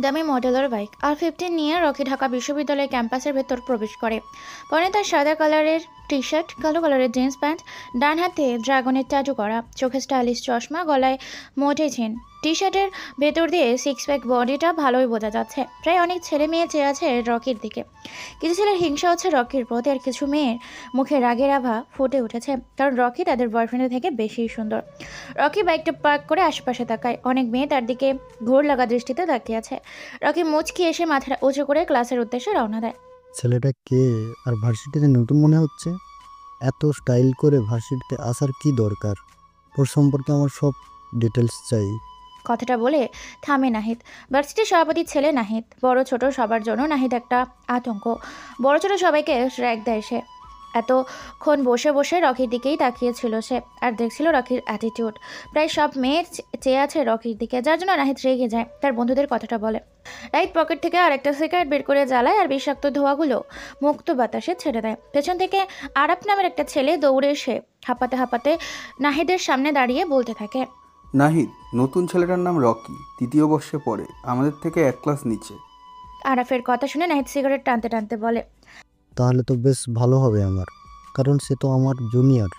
দামি মডেলের bike R15 নিয়ে রকি ঢাকা বিশ্ববিদ্যালয়ের ক্যাম্পাসের ভেতর প্রবেশ করে। পরে তার সাদা কালারের টি শার্ট, কালো কালারের জিন্স প্যান্ট, ডান হাতে ড্রাগনের ট্যাটু করা, চোখে স্টাইলিশ চশমা, গলায় মোটে চেন। টি শার্টের ভেতর দিয়ে সিক্স প্যাক বডিটা ভালোই বোঝা যাচ্ছে। প্রায় অনেক ছেলে মেয়ে চেয়ে আছে রকির দিকে। কিছু ছেলের হিংসা হচ্ছে রকির প্রতি, আর কিছু মেয়ের মুখে রাগের আভা ফুটে উঠেছে, কারণ রকি তাদের বয়ফ্রেন্ডের থেকে বেশি সুন্দর। রকি বাইকটা পার্ক করে আশেপাশে তাকায়। অনেক মেয়ে তার দিকে ঘোর লাগা দৃষ্টিতে তাকিয়ে আছে। রকি মুচকি এসে মাথাটা উঁচু করে ক্লাসের উদ্দেশ্যে রওনা দেয়। ছেলেটা কে আর ভার্সিটিতে নতুন মনে হচ্ছে? এত স্টাইল করে ভার্সিটিতে আসার কি দরকার? ওর সম্পর্কে আমার সব ডিটেলস চাই। কথাটা বলে থামে নাহিদ। ভার্সিটির সভাপতির ছেলে নাহিদ। বড় ছোট সবার জন্য নাহিদ একটা আতঙ্ক। বড় ছোট সবাইকে র্যাক দেয় সে। এতক্ষণ বসে বসে রকির দিকেই তাকিয়েছিল সে, আর দেখছিল রকির অ্যাটিটিউড। প্রায় সব মেয়ের চেয়ে আছে রকির দিকে, যার জন্য নাহিদ রেগে যায়। তার বন্ধুদের কথাটা বলে। নাহিদ পকেট থেকে আরেকটা সিগারেট বের করে জ্বালায়, আর বিষাক্ত ধোঁয়াগুলো মুক্ত বাতাসে ছেড়ে দেয়। পেছন থেকে আরাপ নামের একটা ছেলে দৌড়ে এসে হাঁপাতে হাঁপাতে নাহিদের সামনে দাঁড়িয়ে বলতে থাকে, নাহিদ, নতুন ছেলেটার নাম রকি, 3য় বর্ষে পড়ে, আমাদের থেকে 1 ক্লাস নিচে। আরাফের কথা শুনে নাহিদ সিগারেট টানতে টানতে বলে, তাহলে তো বেশ ভালো হবে আমার, কারণ সে তো আমার জুনিয়র।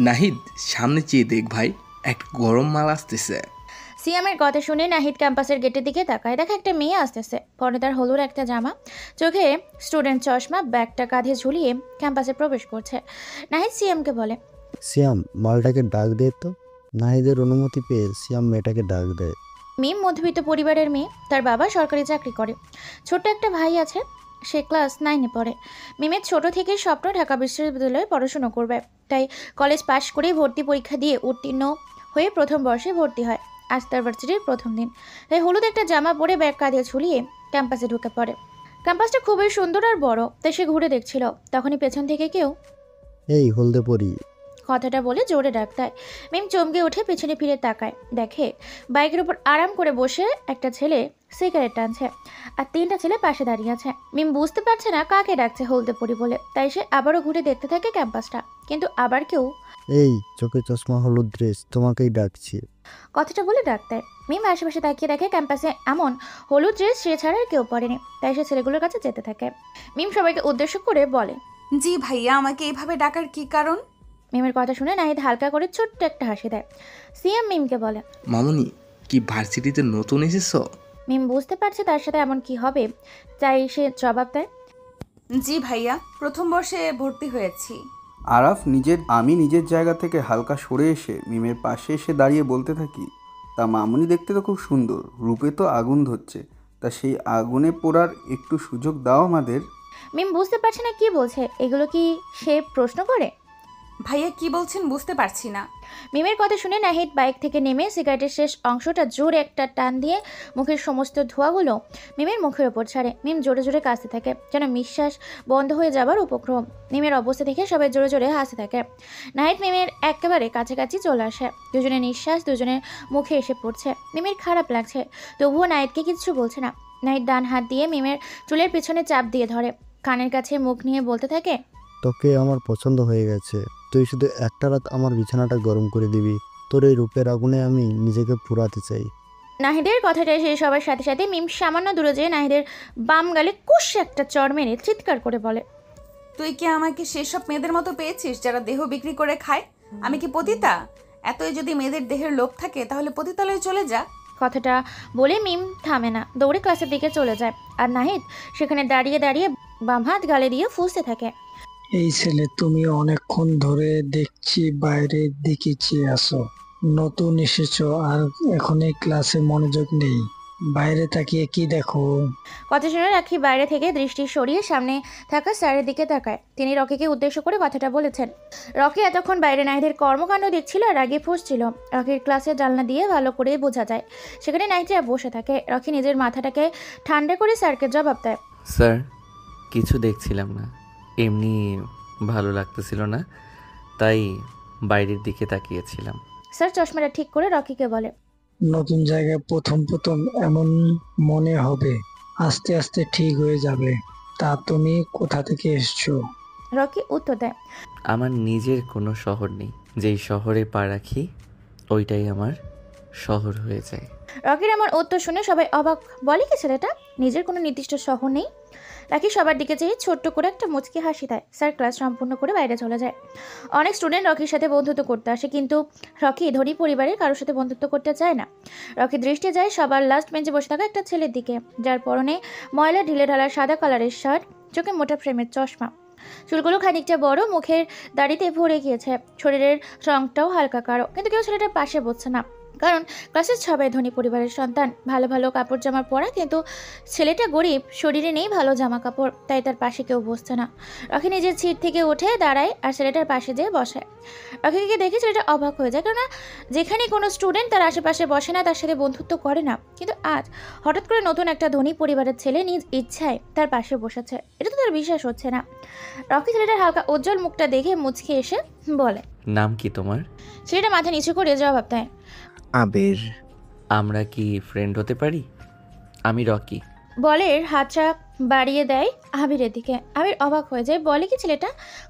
নাহিদ, সামনে চেয়ে দেখ ভাই, একটা গরম মাল আসতেছে। সিয়ামের কথা শুনে নাহিদ ক্যাম্পাসের গেটের দিকে তাকায়। দেখে একটা মেয়ে আসতেছে। পরে তার হলুদ একটা জামা, চোখে স্টুডেন্ট চশমা, ব্যাগটা কাঁধে ঝুলিয়ে ক্যাম্পাসে প্রবেশ করছে। নাহিদ সিয়ামকে বলে, শ্যাম, মালটাকে ডাক দে তো। নাহিদের অনুমতি পেয়ে শ্যাম মেয়েটাকে ডাক দেয়। মিম মধ্যবিত্ত পরিবারের মেয়ে। তার বাবা সরকারি চাকরি করে। ছোট্ট একটা ভাই আছে, সে ক্লাস 9-এ পড়ে। মিমের ছোট থেকেই স্বপ্ন ঢাকা বিশ্ববিদ্যালয়ে পড়াশুনো করবে। তাই কলেজ পাশ করেই ভর্তি পরীক্ষা দিয়ে উত্তীর্ণ হয়ে প্রথম বর্ষে ভর্তি হয়। আজ তার ভার্সিটির প্রথম দিন। তাই হলুদ একটা জামা পরে ব্যাগ কাঁধে ঝুলিয়ে ক্যাম্পাসে ঢুকে পড়ে। ক্যাম্পাসটা খুবই সুন্দর আর বড়, তাই সে ঘুরে দেখছিল। তখনই পেছন থেকে কেউ এই হলদে পরি। কথাটা বলে জোরে ডাক দেয়। মিম চমকে উঠে পেছনে ফিরে তাকায়। দেখে বাইকের উপর আরাম করে বসে একটা ছেলে সিগারেট টানছে, আর 3টা ছেলে পাশে দাঁড়িয়ে আছে। মিম বুঝতে পারছে না কাকে ডাকছে হলদে পরি বলে, তাই সে আবারও ঘুরে দেখতে থাকে ক্যাম্পাসটা। কিন্তু আবার কেউ এই চোখে চশমা, হলুদ ড্রেস, তোমাকেই ডাকছি। কথাটা বলে ডাক দেয়। মিম আশেপাশে তাকিয়ে দেখে ক্যাম্পাসে এমন হলুদ ড্রেস সে ছাড়া আর কেউ পরেনি। তাই সে ছেলেগুলোর কাছে যেতে থাকে। মিম সবাইকে উদ্দেশ্য করে বলে, জি ভাইয়া, আমাকে এভাবে ডাকার কি কারণ? মিমের কথা শুনে নাহিদ হালকা করে ছোট্ট একটা হাসি দেয়। সিএম মিমকে বলে, মামুনি, কি ভার্সিটিতে নতুন এসেছো? মিম বুঝতে পারছে তার সাথে এমন কি হবে, তাই সে জবাব দেয়, জি ভাইয়া, প্রথম বর্ষে ভর্তি হয়েছি। আরাফ আমি নিজের জায়গা থেকে হালকা সরে এসে মিমের পাশে এসে দাঁড়িয়ে বলতে থাকি, তা মামুনি দেখতে তো খুব সুন্দর, রূপে তো আগুন ধরছে, তা সেই আগুনে পোড়ার একটু সুযোগ দাও আমাদের। মিম বুঝতে পারছে না কি বলছে। এগুলো কি সে প্রশ্ন করে? ভাইয়া কি বলছেন বুঝতে পারছি না। মিমের কথা শুনে নাহিদ বাইক থেকে নেমে সিগারেটের শেষ অংশটা জোরে একটা টান দিয়ে মুখের সমস্ত ধোঁয়াগুলো মিমের মুখের ওপর ছাড়ে। মিম জোরে জোরে কাশতে থাকে, যেন নিঃশ্বাস বন্ধ হয়ে যাবার উপক্রম। মিমের অবস্থা দেখে সবাই জোরে জোরে হাসতে থাকে। নাহিদ মিমের একেবারে কাছাকাছি চলে আসে। দুজনের নিঃশ্বাস দুজনের মুখে এসে পড়ছে। মিমের খারাপ লাগছে, তবুও নাহিদকে কিচ্ছু বলছে না। নাহিদ ডান হাত দিয়ে মিমের চুলের পিছনে চাপ দিয়ে ধরে, কানের কাছে মুখ নিয়ে বলতে থাকে, তোকে আমার পছন্দ হয়ে গেছে। তুই শুধু একটা রাত আমার বিছানাটা গরম করে দিবি। তোর এই রূপের আগুনে আমি নিজেকে পুরাতে চাই। নাহিদের কথাটা শেষ হবার সাথে সাথে মিম সামান্য দূরে যেয়ে নাহিদের বাম গালে কুশ একটা চড় মেরে চিৎকার করে বলে, তুই কি আমাকে সেসব মেয়েদের মতো পেয়েছিস যারা দেহ বিক্রি করে খায়? আমি কি পতিতা? এতই যদি মেয়েদের দেহের লোভ থাকে তাহলে পতিতালয়ে চলে যা। কথাটা বলে মিম থামে না, দৌড়ে ক্লাসের দিকে চলে যায়। আর নাহিদ সেখানে দাঁড়িয়ে দাঁড়িয়ে বাম হাত গালে দিয়ে ফুঁসতে থাকে। এই ছেলে, তুমি অনেকক্ষণ ধরে দেখছি বাইরের দিকে চেয়ে আসো। নতুন এসেছো আর এখনই ক্লাসে মনোযোগ নেই। বাইরে তাকিয়ে কি দেখো? কথা শুনে রাখি বাইরে থেকে দৃষ্টি সরিয়ে সামনে থাকা স্যারের দিকে তাকায়। তিনি রকিকে উদ্দেশ্য করে কথাটা বলেছেন। রকি এতক্ষণ বাইরে নাহিদের কর্মকাণ্ড দেখছিল আর আগে ফুঁসছিল। রকির ক্লাসের জানলা দিয়ে ভালো করে বোঝা যায়। সেখানে নাহিদরা বসে থাকে। রকি নিজের মাথাটাকে ঠান্ডা করে স্যারকে জবাব দেয়, স্যার, কিছু দেখছিলাম না, এমনি ভালো লাগতেছিল না, তাই বাইরের দিকে তাকিয়েছিলাম। স্যার চশমাটা ঠিক করে রকিকে বলে, নতুন জায়গায় প্রথম প্রথম এমন মনে হবে, আস্তে আস্তে ঠিক হয়ে যাবে। তা তুমি কোথা থেকে এসছো? রকি উত্তর দেয়, আমার নিজের কোনো শহর নেই। যেই শহরে পা রাখি ওইটাই আমার শহর হয়ে যায়। রকির এমন উত্তর শুনে সবাই অবাক। বলে কি ছেলেটা, নিজের কোনো নির্দিষ্ট শহর নেই? রাকি সবার দিকে চেয়ে ছোট্ট করে একটা মুচকি হাসি দেয়। স্যার ক্লাস সম্পূর্ণ করে বাইরে চলে যায়। অনেক স্টুডেন্ট রকির সাথে বন্ধুত্ব করতে আসে, কিন্তু রকি ধনী পরিবারের কারোর সাথে বন্ধুত্ব করতে চায় না। রকির দৃষ্টি যায় সবার লাস্ট বেঞ্চে বসে থাকা একটা ছেলের দিকে, যার পরনে ময়লা ঢিলে ঢালা সাদা কালারের শার্ট, চোখে মোটা ফ্রেমের চশমা, চুলগুলো খানিকটা বড়, মুখের দাড়িতে ভরে গিয়েছে, শরীরের রংটাও হালকা কালো। কিন্তু কেউ ছেলেটার পাশে বসছে না, কারণ ক্লাসের সবাই ধনী পরিবারের সন্তান, ভালো ভালো কাপড় জামা পরা, কিন্তু ছেলেটা গরিব, শরীরে নেই ভালো জামা কাপড়, তাই তার পাশে কেউ বসছে না। রকি নিজের সিট থেকে উঠে দাঁড়ায় আর ছেলেটার পাশে যেয়ে বসে। রকিকে দেখে ছেলেটা অবাক হয়ে যায়, কেননা যেখানে কোনো স্টুডেন্ট তার আশেপাশে বসে না, তার সাথে বন্ধুত্ব করে না, কিন্তু আজ হঠাৎ করে নতুন একটা ধনী পরিবারের ছেলে নিজ ইচ্ছায় তার পাশে বসেছে। এটা তো তার বিশ্বাস হচ্ছে না। রকি ছেলেটার হালকা উজ্জ্বল মুখটা দেখে মুচকি এসে বলে, নাম কি তোমার? ছেলেটা মাথা নিচু করে জবাব দেয়, আবির। আমরা কি ফ্রেন্ড হতে পারি? আমি রকি। বলের হাতটা বাড়িয়ে দেয় আবিরের দিকে। আবির অবাক হয়ে যায়। বলে কি ছেলেটা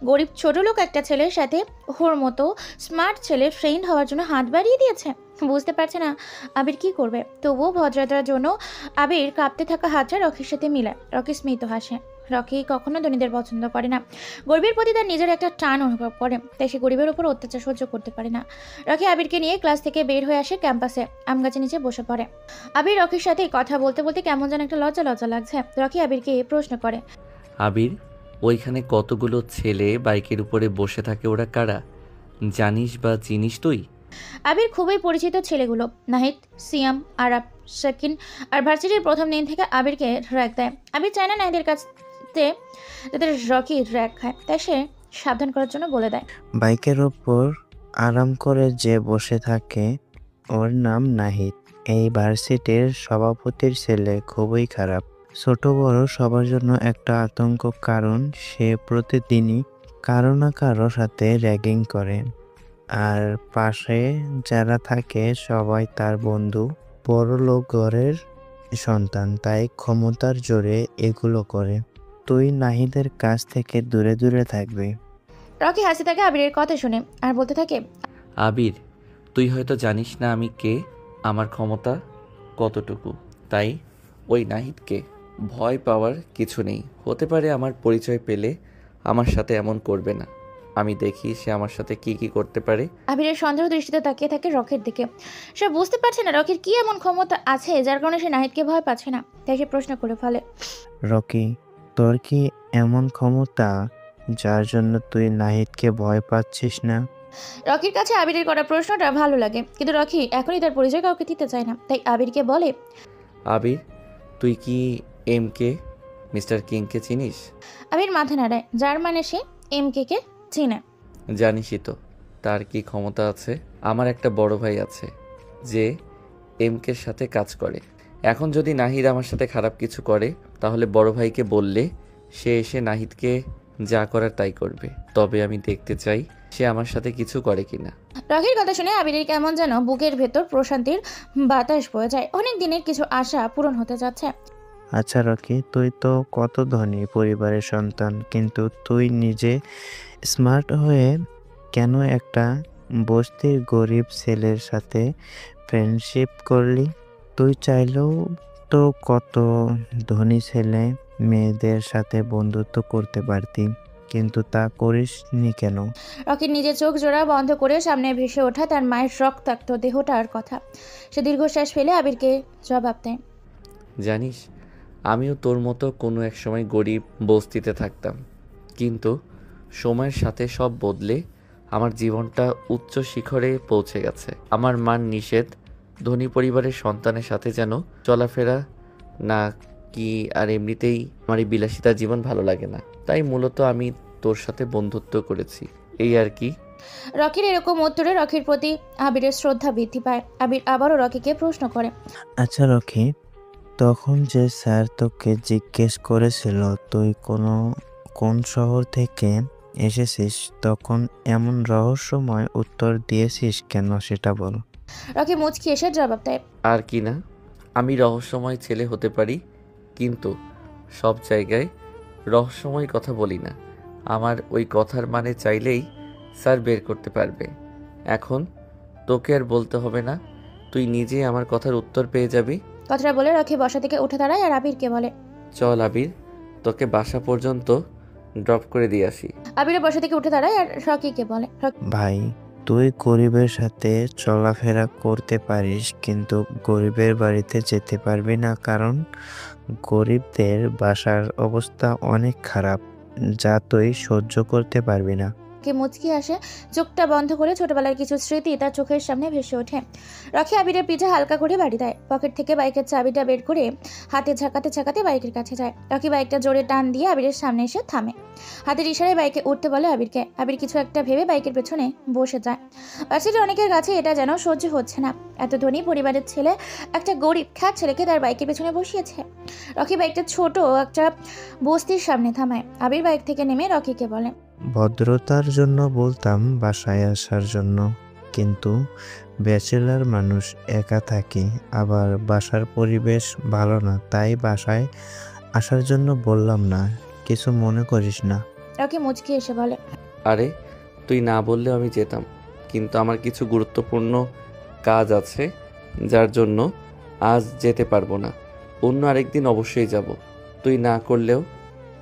গরিব ছোট লোক একটা ছেলের সাথে ওর মতো স্মার্ট ছেলে ফ্রেন্ড হওয়ার জন্য হাত বাড়িয়ে দিয়েছে। বুঝতে পারছে না আবির কি করবে, তবুও ভদ্রতার জন্য আবির কাঁপতে থাকা হাতটা রকির সাথে মিলায়। রকি স্মিত হাসে। রকি কখনো ধনীদের পছন্দ করে না, গরিবের প্রতি তার নিজের একটা টান অনুভব করে, তাই সে গরিবের উপর অত্যাচার সহ্য করতে পারে না। রকি আবিরকে নিয়ে ক্লাস থেকে বের হয়ে আসে ক্যাম্পাসে, আম গাছের নিচে বসে পড়ে। আবির রকির সাথে কথা বলতে বলতে কেমন যেন একটা লজ্জা লজ্জা লাগছে। রকি আবিরকে প্রশ্ন করে, আবির, ওইখানে কতগুলো ছেলে বাইকের উপরে বসে থাকে, ওরা কারা? জানিস বা চিনিস তুই? আবির খুবই পরিচিত ছেলেগুলো, নাহিদ, সিয়াম, আরাব, শাকিন। আর ভার্সিটির প্রথম দিন থেকে আবিরকে র্যাক দেয়। আবির চায় না নাহিদের কাছে যাদের রকি র্যাক খায়, তাই সে সাবধান করার জন্য বলে দেয়, বাইকের ওপর আরাম করে যে বসে থাকে ওর নাম নাহিদ। এই ভার্সিটির সভাপতির ছেলে, খুবই খারাপ। ছোট বড় সবার জন্য একটা আতঙ্ক, কারণ সে প্রতিদিনই কারো না কারো সাথে র্যাগিং করে। আর পাশে যারা থাকে সবাই তার বন্ধু, বড়লোক ঘরের সন্তান, তাই ক্ষমতার জোরে এগুলো করে। তুই নাহিদের কাছ থেকে দূরে দূরে থাকবি। রকি হাসি থাকে আবিরের কথা শুনে আর বলতে থাকে, আবির, তুই হয়তো জানিস না আমি কে, আমার ক্ষমতা কতটুকু। তাই ওই নাহিদকে ভয় পাওয়ার কিছু নেই। হতে পারে আমার পরিচয় পেলে আমার সাথে এমন করবে না। আমি দেখি সে আমার সাথে কি কি করতে পারে। আবিরের সন্দেহ দৃষ্টিতে তাকিয়ে থাকে রকির দিকে। সে বুঝতে পারছে না রকির কি এমন ক্ষমতা আছে যার কারণে সে নাহিদকে ভয় পাচ্ছে না, তাই সে প্রশ্ন করে ফেলে, রকি, তোর কি এমন ক্ষমতা যার জন্য তুই নাহিদকে ভয় পাচ্ছিস না? রকির কাছে আবিরের করা প্রশ্নটা ভালো লাগে, কিন্তু রকি এখনই তার পরিচয় কাউকে দিতে চায় না, তাই আবিরকে বলে, আবির, তুই কি MK মিস্টার কিংকে চিনিস? আবির মাথা নাড়ায়, যার মানে সে MK কে চিনে। জানিসই তো তার কি ক্ষমতা আছে। আমার একটা বড় ভাই আছে যে MKর সাথে কাজ করে। এখন যদি নাহিদ আমার সাথে খারাপ কিছু করে, তাহলে বড় ভাইকে বললে সে এসে নাহিদকে যা করার তাই করবে। তবে আমি দেখতে চাই সে আমার সাথে কিছু করে কিনা। রকির কথা শুনে আবিরের কেমন যেন বুকের ভেতর প্রশান্তির বাতাস বয়ে যায়। অনেক দিনের কিছু আশা পূরণ হতে যাচ্ছে। আচ্ছা রকি, তুই তো কত ধনী পরিবারের সন্তান, কিন্তু তুই নিজে স্মার্ট হয়ে কেন একটা বস্তির গরিব ছেলের সাথে ফ্রেন্ডশিপ করলি? তুই চাইলেও তো কত ধনী ছেলে মেয়েদের সাথে বন্ধুত্ব করতে পারতি, কিন্তু তা করিসনি কেন? রকির নিজের চোখ জোড়া বন্ধ করে সামনে ভেসে ওঠা তার মায়ের রক্তাক্ত দেহটার কথা। সে দীর্ঘশ্বাস ফেলে আবিরকে জবাব দেয়, জানিস, আমিও তোর মতো কোনো এক সময় গরিব বস্তিতে থাকতাম, কিন্তু সময়ের সাথে সব বদলে আমার জীবনটা উচ্চ শিখরে পৌঁছে গেছে। আমার মান নিষেধ, ধনী পরিবারের সন্তানের সাথে যেন চলাফেরা না কি, আর এমনিতেই আমার এই বিলাসিতার জীবন ভালো লাগে না। তাই মূলত আমি তোর সাথে বন্ধুত্ব করেছি, এই আর কি। রকির এরকম উত্তরে রকির প্রতি আবিরের শ্রদ্ধা বৃদ্ধি পায়। আবির আবারও রকিকে প্রশ্ন করে, আচ্ছা রকি, তখন যে স্যার তোকে জিজ্ঞেস করেছিল তুই কোন শহর থেকে এসেছিস, তখন এমন রহস্যময় উত্তর দিয়েছিস কেন, সেটা বল। রকি মুচকি এসে জবাব দেয়, আর কি না, আমি রহস্যময় ছেলে হতে পারি, কিন্তু সব জায়গায় রহস্যময় কথা বলি না। আমার ওই কথার মানে চাইলেই স্যার বের করতে পারবে। এখন তোকে আর বলতে হবে না, তুই নিজেই আমার কথার উত্তর পেয়ে যাবি। কথাটা বলে রকি বসা থেকে উঠে দাঁড়ায় আর আবিরকে বলে, চল আবির, তোকে বাসা পর্যন্ত ড্রপ করে দিয়ে আসি। আবিরের বসা থেকে উঠে দাঁড়ায় আর রকিকে বলে, ভাই, তুই গরিবের সাথে চলাফেরা করতে পারিস, কিন্তু গরিবের বাড়িতে যেতে পারবি না, কারণ গরিবদের বাসার অবস্থা অনেক খারাপ, যা তুই সহ্য করতে পারবি না। রকি মুচকি আসে, চোখটা বন্ধ করে ছোটবেলার কিছু স্মৃতি তার চোখের সামনে ভেসে ওঠে। রকি আবিরের পিঠে হালকা করে বাড়ি দেয়, পকেট থেকে বাইকের চাবিটা বের করে হাতে ঝাঁকাতে ঝাঁকাতে বাইকের কাছে যায়। রকি বাইকটা জোরে টান দিয়ে আবিরের সামনে এসে থামে, হাতের ইশারায় বাইকে উঠতে বলে আবিরকে। আবির কিছু একটা ভেবে বাইকের পেছনে বসে যায়। ভার্সিটির অনেকের কাছে এটা যেন সহ্য হচ্ছে না, এত ধনী পরিবারের ছেলে একটা গরিব খ্যাত ছেলেকে তার বাইকের পেছনে বসিয়েছে। রকি বাইকটা ছোট একটা বস্তির সামনে থামায়। আবির বাইক থেকে নেমে রকিকে বলে, ভদ্রতার জন্য বলতাম বাসায় আসার জন্য, কিন্তু ব্যাচেলার মানুষ, একা থাকি, আবার বাসার পরিবেশ ভালো না, তাই বাসায় আসার জন্য বললাম না, কিছু মনে করিস না। রকি মুচকি এসে বলে, আরে তুই না বললেও আমি যেতাম, কিন্তু আমার কিছু গুরুত্বপূর্ণ কাজ আছে, যার জন্য আজ যেতে পারবো না। অন্য আরেকদিন অবশ্যই যাব, তুই না করলেও।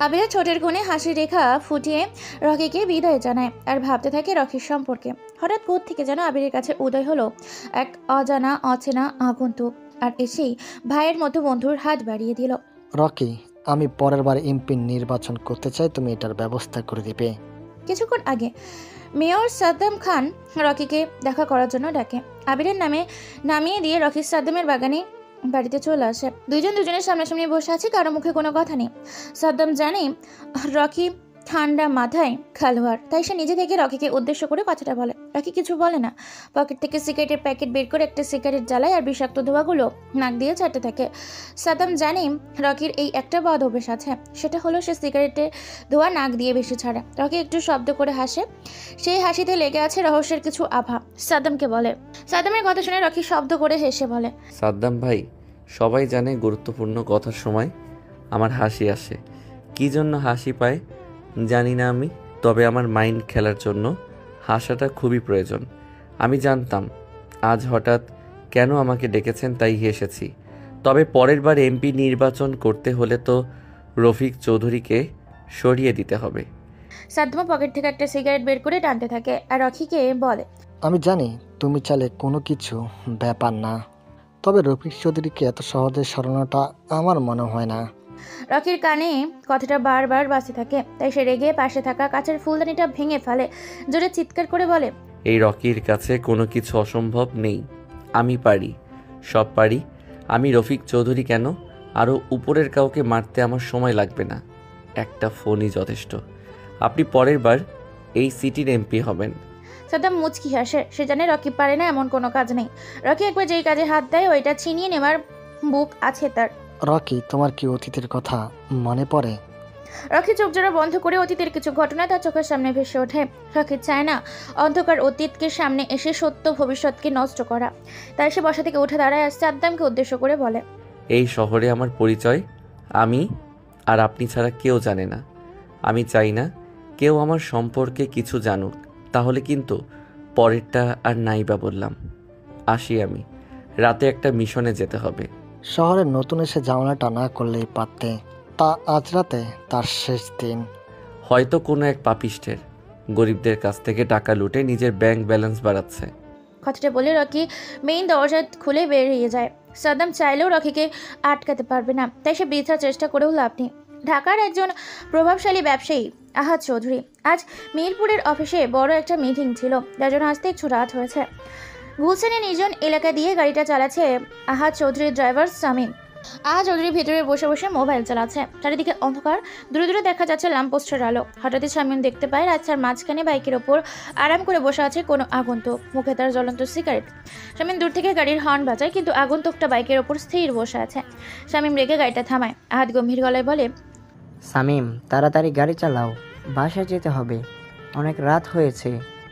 আবিরের ছোটের কোণে হাসির রেখা ফুটিয়ে রকিকে বিদায় জানায় আর ভাবতে থাকে রকির সম্পর্কে। হঠাৎ কোত্থেকে যেন আবিরের কাছে উদয় হলো এক অজানা অচেনা আগন্তুক, আর এসেই ভাইয়ের মতো বন্ধুর হাত বাড়িয়ে দিল। রকি, আমি পরের বার এমপি নির্বাচন করতে চাই, তুমি এটার ব্যবস্থা করে দিবে। কিছুক্ষণ আগে মেয়র সাদ্দাম খান রকিকে দেখা করার জন্য ডাকে। আবিরের নামে নামিয়ে দিয়ে রকি সাদ্দামের বাগানে বাড়িতে চলে আসে। দুজনের সামনাসামনি বসে আছে, কারো মুখে কোনো কথা নেই। সাদ্দাম জানে রকি ঠান্ডা মাথায় খেলোয়াড়, তাই সে নিজে থেকে রকিকে উদ্দেশ্য করে কথাটা বলে। রকি কিছু বলে না, পকেট থেকে সিগারেটের প্যাকেট বের করে একটা সিগারেট জ্বালায় আর বিষাক্ত ধোঁয়াগুলো নাক দিয়ে ছাড়তে থাকে। সাদ্দাম জানে রকির এই একটা বদ অভ্যাস আছে, সেটা হলো সে সিগারেটের ধোঁয়া নাক দিয়ে বেশি ছাড়ে। রকি একটু শব্দ করে হাসে, সেই হাসিতে লেগে আছে রহস্যের কিছু আভা। সাদ্দামকে বলে, সাদ্দামের কথা শুনে রকি শব্দ করে হেসে বলে, সাদ্দাম ভাই, সবাই জানে গুরুত্বপূর্ণ কথার সময় আমার হাসি আসে, কী জন্য হাসি পায় জানি না আমি, তবে আমার মাইন্ড খেলার জন্য হাসাটা খুবই প্রয়োজন। আমি জানতাম আজ হঠাৎ কেন আমাকে ডেকেছেন, তাই হেসেছি। তবে পরের বার এমপি নির্বাচন করতে হলে তো রফিক চৌধুরীকে সরিয়ে দিতে হবে। সাদ্দাম পকেট থেকে একটা সিগারেট বের করে টানতে থাকে আর রকিকে বলে, আমি জানি তুমি চাইলে কোনো কিছু ব্যাপার না, তবে রফিক চৌধুরীকে এত সহজে সরানোটা আমার মনে হয় না। রকির কানে কথাটা বারবার বাজতে থাকে, তাই সে রেগে পাশে থাকা কাচের ফুলদানিটা ভেঙে ফেলে, জোরে চিৎকার করে বলে, এই রকির কাছে কোনো কিছু অসম্ভব নেই, আমি পারি, সব পারি। আমি রফিক চৌধুরী কেন, আরও উপরের কাউকে মারতে আমার সময় লাগবে না, একটা ফোনই যথেষ্ট। আপনি পরের বার এই সিটির এমপি হবেন। সাদ্দাম মুচকি হাসে, সে জানে রকি পারে না এমন কোনো কাজ নেই। রকি একবার যেই কাজে হাত দেয় ওইটা ছিনিয়ে নেওয়ার বুক আছে তার। রকি, তোমার কি অতীতের কথা মনে পড়ে? রকি চোখ জোড়া বন্ধ করে অতীতের কিছু ঘটনা তার চোখের সামনে ভেসে ওঠে। রকি চায় না অন্ধকার অতীতকে সামনে এসে সত্য ভবিষ্যৎকে নষ্ট করা, তাই সে বসা থেকে উঠে দাঁড়ায় আর সাদ্দামকে উদ্দেশ্য করে বলে, এই শহরে আমার পরিচয় আমি আর আপনি ছাড়া কেউ জানে না। আমি চাই না কেউ আমার সম্পর্কে কিছু জানুক, তাহলে কিন্তু পরেরটা আর নাই বা বললাম। আসি আমি, রাতে একটা মিশনে যেতে হবে। শহরে নতুন এসে ঝামেলাটা না করলেই পারতে, তা আজ রাতে তার শেষ দিন। হয়তো কোনো এক পাপিষ্টের গরিবদের কাছ থেকে টাকা লুটে নিজের ব্যাংক ব্যালেন্স বাড়াচ্ছে। কথাটা বলে রকি মেইন দরজা খুলে বেরিয়ে যায়। সাদ্দাম চাইলেও রকিকে আটকাতে পারবে না, তাই সে বৃথা চেষ্টা করেও লাভ নেই। ঢাকার একজন প্রভাবশালী ব্যবসায়ী আহাদ চৌধুরী আজ মিরপুরের অফিসে বড় একটা মিটিং ছিল, যার জন্য আসতে একটু রাত হয়েছে। গুলশানের নির্জন এলাকা দিয়ে গাড়িটা চালাচ্ছে আহাদ চৌধুরীর ড্রাইভার শামীম। আহাদ চৌধুরী ভেতরে বসে বসে মোবাইল চালাচ্ছে, চারিদিকে অন্ধকার, দূরে দূরে দেখা যাচ্ছে ল্যাম্পপোস্টের আলো। হঠাৎই শামীম দেখতে পায় রাস্তার মাঝখানে বাইকের ওপর আরাম করে বসে আছে কোনো আগন্তুক, মুখে তার জ্বলন্ত সিগারেট। শামীম দূর থেকে গাড়ির হর্ন বাজায়, কিন্তু আগন্তুকটা বাইকের ওপর স্থির বসে আছে। শামীম রেগে গাড়িটা থামায়। আহাদ গম্ভীর গলায় বলে, শামীম, তাড়াতাড়ি গাড়ি চালাও, বাসায় যেতে হবে, অনেক রাত হয়েছে।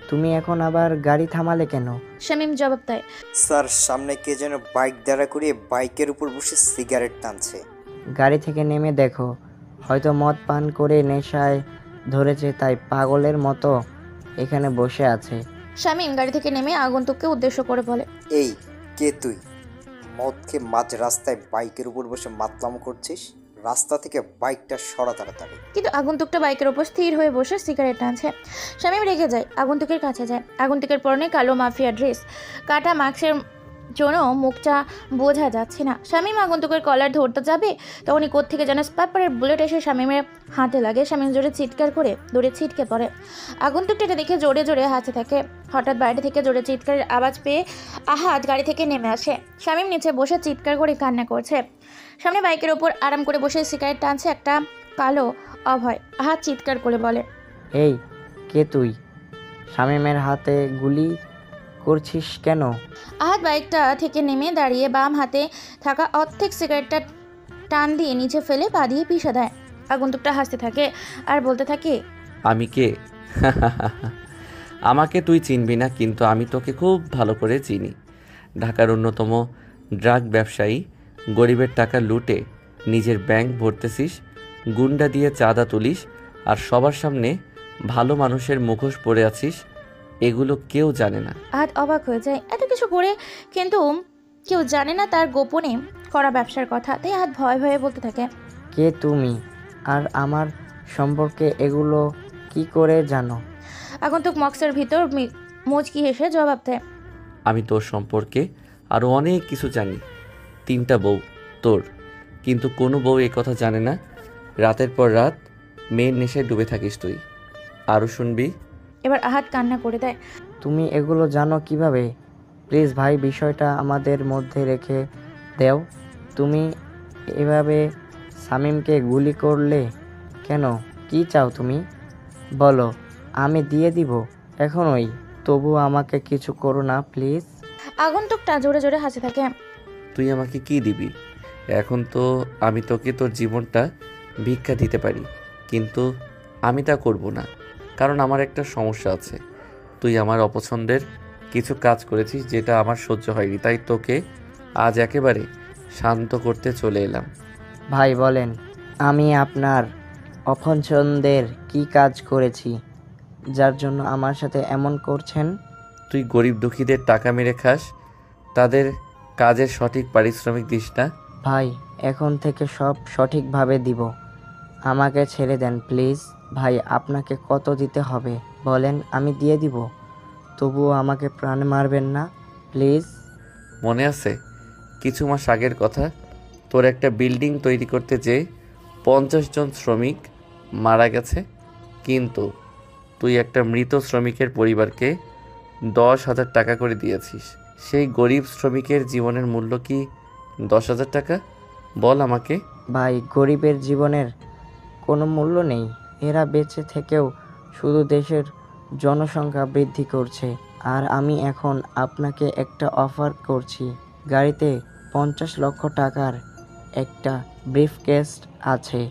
তুমি এখন আবার গাড়ি থামালে কেন? শামীম জবাব দেয়, স্যার, সামনে কে যেন বাইক দাঁড়া করিয়ে বাইকের উপর বসে সিগারেট টানছে। গাড়ি থেকে নেমে দেখো, হয়তো মদ পান করে নেশায় ধরেছে তাই পাগলের মতো এখানে বসে আছে। শামীম গাড়ি থেকে নেমে আগন্তুককে উদ্দেশ্য করে বলে, এই কে তুই? মদ খেয়ে মাঝ রাস্তায় বাইকের উপর বসে মাতলাম করছিস? রাস্তা থেকে বাইকটা সরা তাড়াতাড়ি। কিন্তু আগন্তুকটা বাইকের ওপর স্থির হয়ে বসে সিগারেট টানছে। শামীম রেগে যায়, আগন্তুকের কাছে যায়। আগন্তুকের পরনে কালো মাফিয়া ড্রেস, কাটা মাস্কের জন্য মুখটা বোঝা যাচ্ছে না। শামীম আগন্তুকের কলার ধরতে যাবে, তখনই কোত্থেকে যেন স্পাইপারের বুলেট এসে শামীমের হাতে লাগে। শামীম জোরে চিৎকার করে দৌড়ে ছিটকে পড়ে। আগন্তুকটা এটা দেখে জোরে জোরে হাসতে থাকে। হঠাৎ বাইরে থেকে জোরে চিৎকারের আওয়াজ পেয়ে আহাদ গাড়ি থেকে নেমে আসে। শামীম নিচে বসে চিৎকার করে কান্না করছে। সামনে বাইকের ওপর আরাম করে বসে সিগারেট টানছে একটা কালো অভয়। আহাদ চিৎকার করে বলে, এই কে তুই? শামীমের হাতে গুলি করছিস কেন? আহাদ বাইকটা থেকে নেমে দাঁড়িয়ে বাম হাতে থাকা অর্ধেক সিগারেটটা টান দিয়ে নিচে ফেলে পা দিয়ে পিষে দেয়। আগন্তুকটা হাসতে থাকে আর বলতে থাকে, আমি কে? আমাকে তুই চিনবি না, কিন্তু আমি তোকে খুব ভালো করে চিনি। ঢাকার অন্যতম ড্রাগ ব্যবসায়ী, গরিবের টাকা লুটে নিজের ব্যাংক ভরতেছিস, গুন্ডা দিয়ে চাঁদা তুলিস, আর সবার সামনে ভালো মানুষের মুখোশ পরে আছিস। এগুলো কেউ জানে না। আহাদ অবাক হয়ে যায়, এত কিছু করে কিন্তু কেউ জানে না তার গোপনে করা ব্যবসার কথা। তাই আহাদ ভয়ে ভয়ে বলতে থাকে, কে তুমি? আর আমার সম্পর্কে এগুলো কি করে জানো? আগন্তুক মক্সের ভিতর মুচকি হেসে জবাব দেয়, আমি তোর সম্পর্কে আরও অনেক কিছু জানি। 3টা বউ তোর, কিন্তু কোনো বউ এ কথা জানে না। রাতের পর রাত মেয়ের নেশায় ডুবে থাকিস তুই। আরও শুনবি? এবার আহাদ কান্না করে দেয়। তুমি এগুলো জানো কিভাবে? প্লিজ ভাই, বিষয়টা আমাদের মধ্যে রেখে দেও। তুমি এভাবে শামীমকে গুলি করলে কেন? কি চাও তুমি? বলো, আমি দিয়ে দিব এখনই। তবু আমাকে কিছু করো না প্লিজ। আগন্তুকটা জোরে জোরে হাসে থাকে। তুই আমাকে কি দিবি? এখন তো আমি তোকে তোর জীবনটা ভিক্ষা দিতে পারি, কিন্তু আমি তা করব না, কারণ আমার একটা সমস্যা আছে। তুই আমার অপছন্দের কিছু কাজ করেছিস যেটা আমার সহ্য হয়নি, তাই তোকে আজ একেবারে শান্ত করতে চলে এলাম। ভাই বলেন, আমি আপনার অপছন্দের কি কাজ করেছি যার জন্য আমার সাথে এমন করছেন? তুই গরিব দুঃখীদের টাকা মেরে খাস, তাদের কাজের সঠিক পারিশ্রমিক দিস না। ভাই, এখন থেকে সব সঠিকভাবে দিব। আমাকে ছেড়ে দেন প্লিজ। ভাই, আপনাকে কত দিতে হবে বলেন, আমি দিয়ে দিব। তবুও আমাকে প্রাণে মারবেন না প্লিজ। মনে আছে কিছু মাস আগের কথা? তোর একটা বিল্ডিং তৈরি করতে যেয়ে 50 জন শ্রমিক মারা গেছে, কিন্তু তুই একটা মৃত শ্রমিকের পরিবারকে 10,000 টাকা করে দিয়েছিস। সেই গরিব শ্রমিকের জীবনের মূল্য কি 10,000 টাকা? বল আমাকে। ভাই, গরিবের জীবনের কোনো মূল্য নেই। এরা বেঁচে থেকেও শুধু দেশের জনসংখ্যা বৃদ্ধি করছে। আর আমি এখন আপনাকে একটা অফার করছি। গাড়িতে 50 লক্ষ টাকার একটা ব্রিফকেস আছে।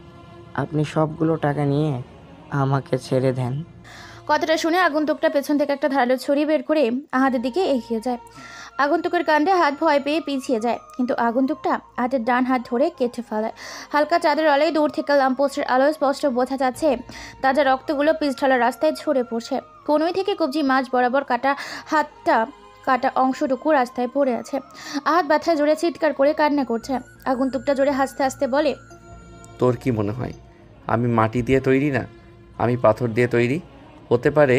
আপনি সবগুলো টাকা নিয়ে আমাকে ছেড়ে দেন। কথাটা শুনে আগন্তুকটা পেছন থেকে একটা ধারালো ছুরি বের করে আহাদের দিকে এগিয়ে যায়। আগন্তুকের কাণ্ডে হাত ভয় পেয়ে পিছিয়ে যায়, কিন্তু আগন্তুকটা হাতের ডান হাত ধরে কেটে ফেলায়। হালকা চাঁদের আলোয় দূর থেকে ল্যাম্পপোস্টের আলোয় স্পষ্ট বোঝা যাচ্ছে তাজা রক্তগুলো পিছঢালা রাস্তায় ঝরে পড়ছে। কনুই থেকে কবজি মাছ বরাবর কাটা হাতটা কাটা অংশটুকু রাস্তায় পড়ে আছে। আহাত ব্যথায় জোরে চিৎকার করে কান্না করছে। আগন্তুকটা জোরে হাসতে হাসতে বলে, তোর কি মনে হয় আমি মাটি দিয়ে তৈরি না? আমি পাথর দিয়ে তৈরি। হতে পারে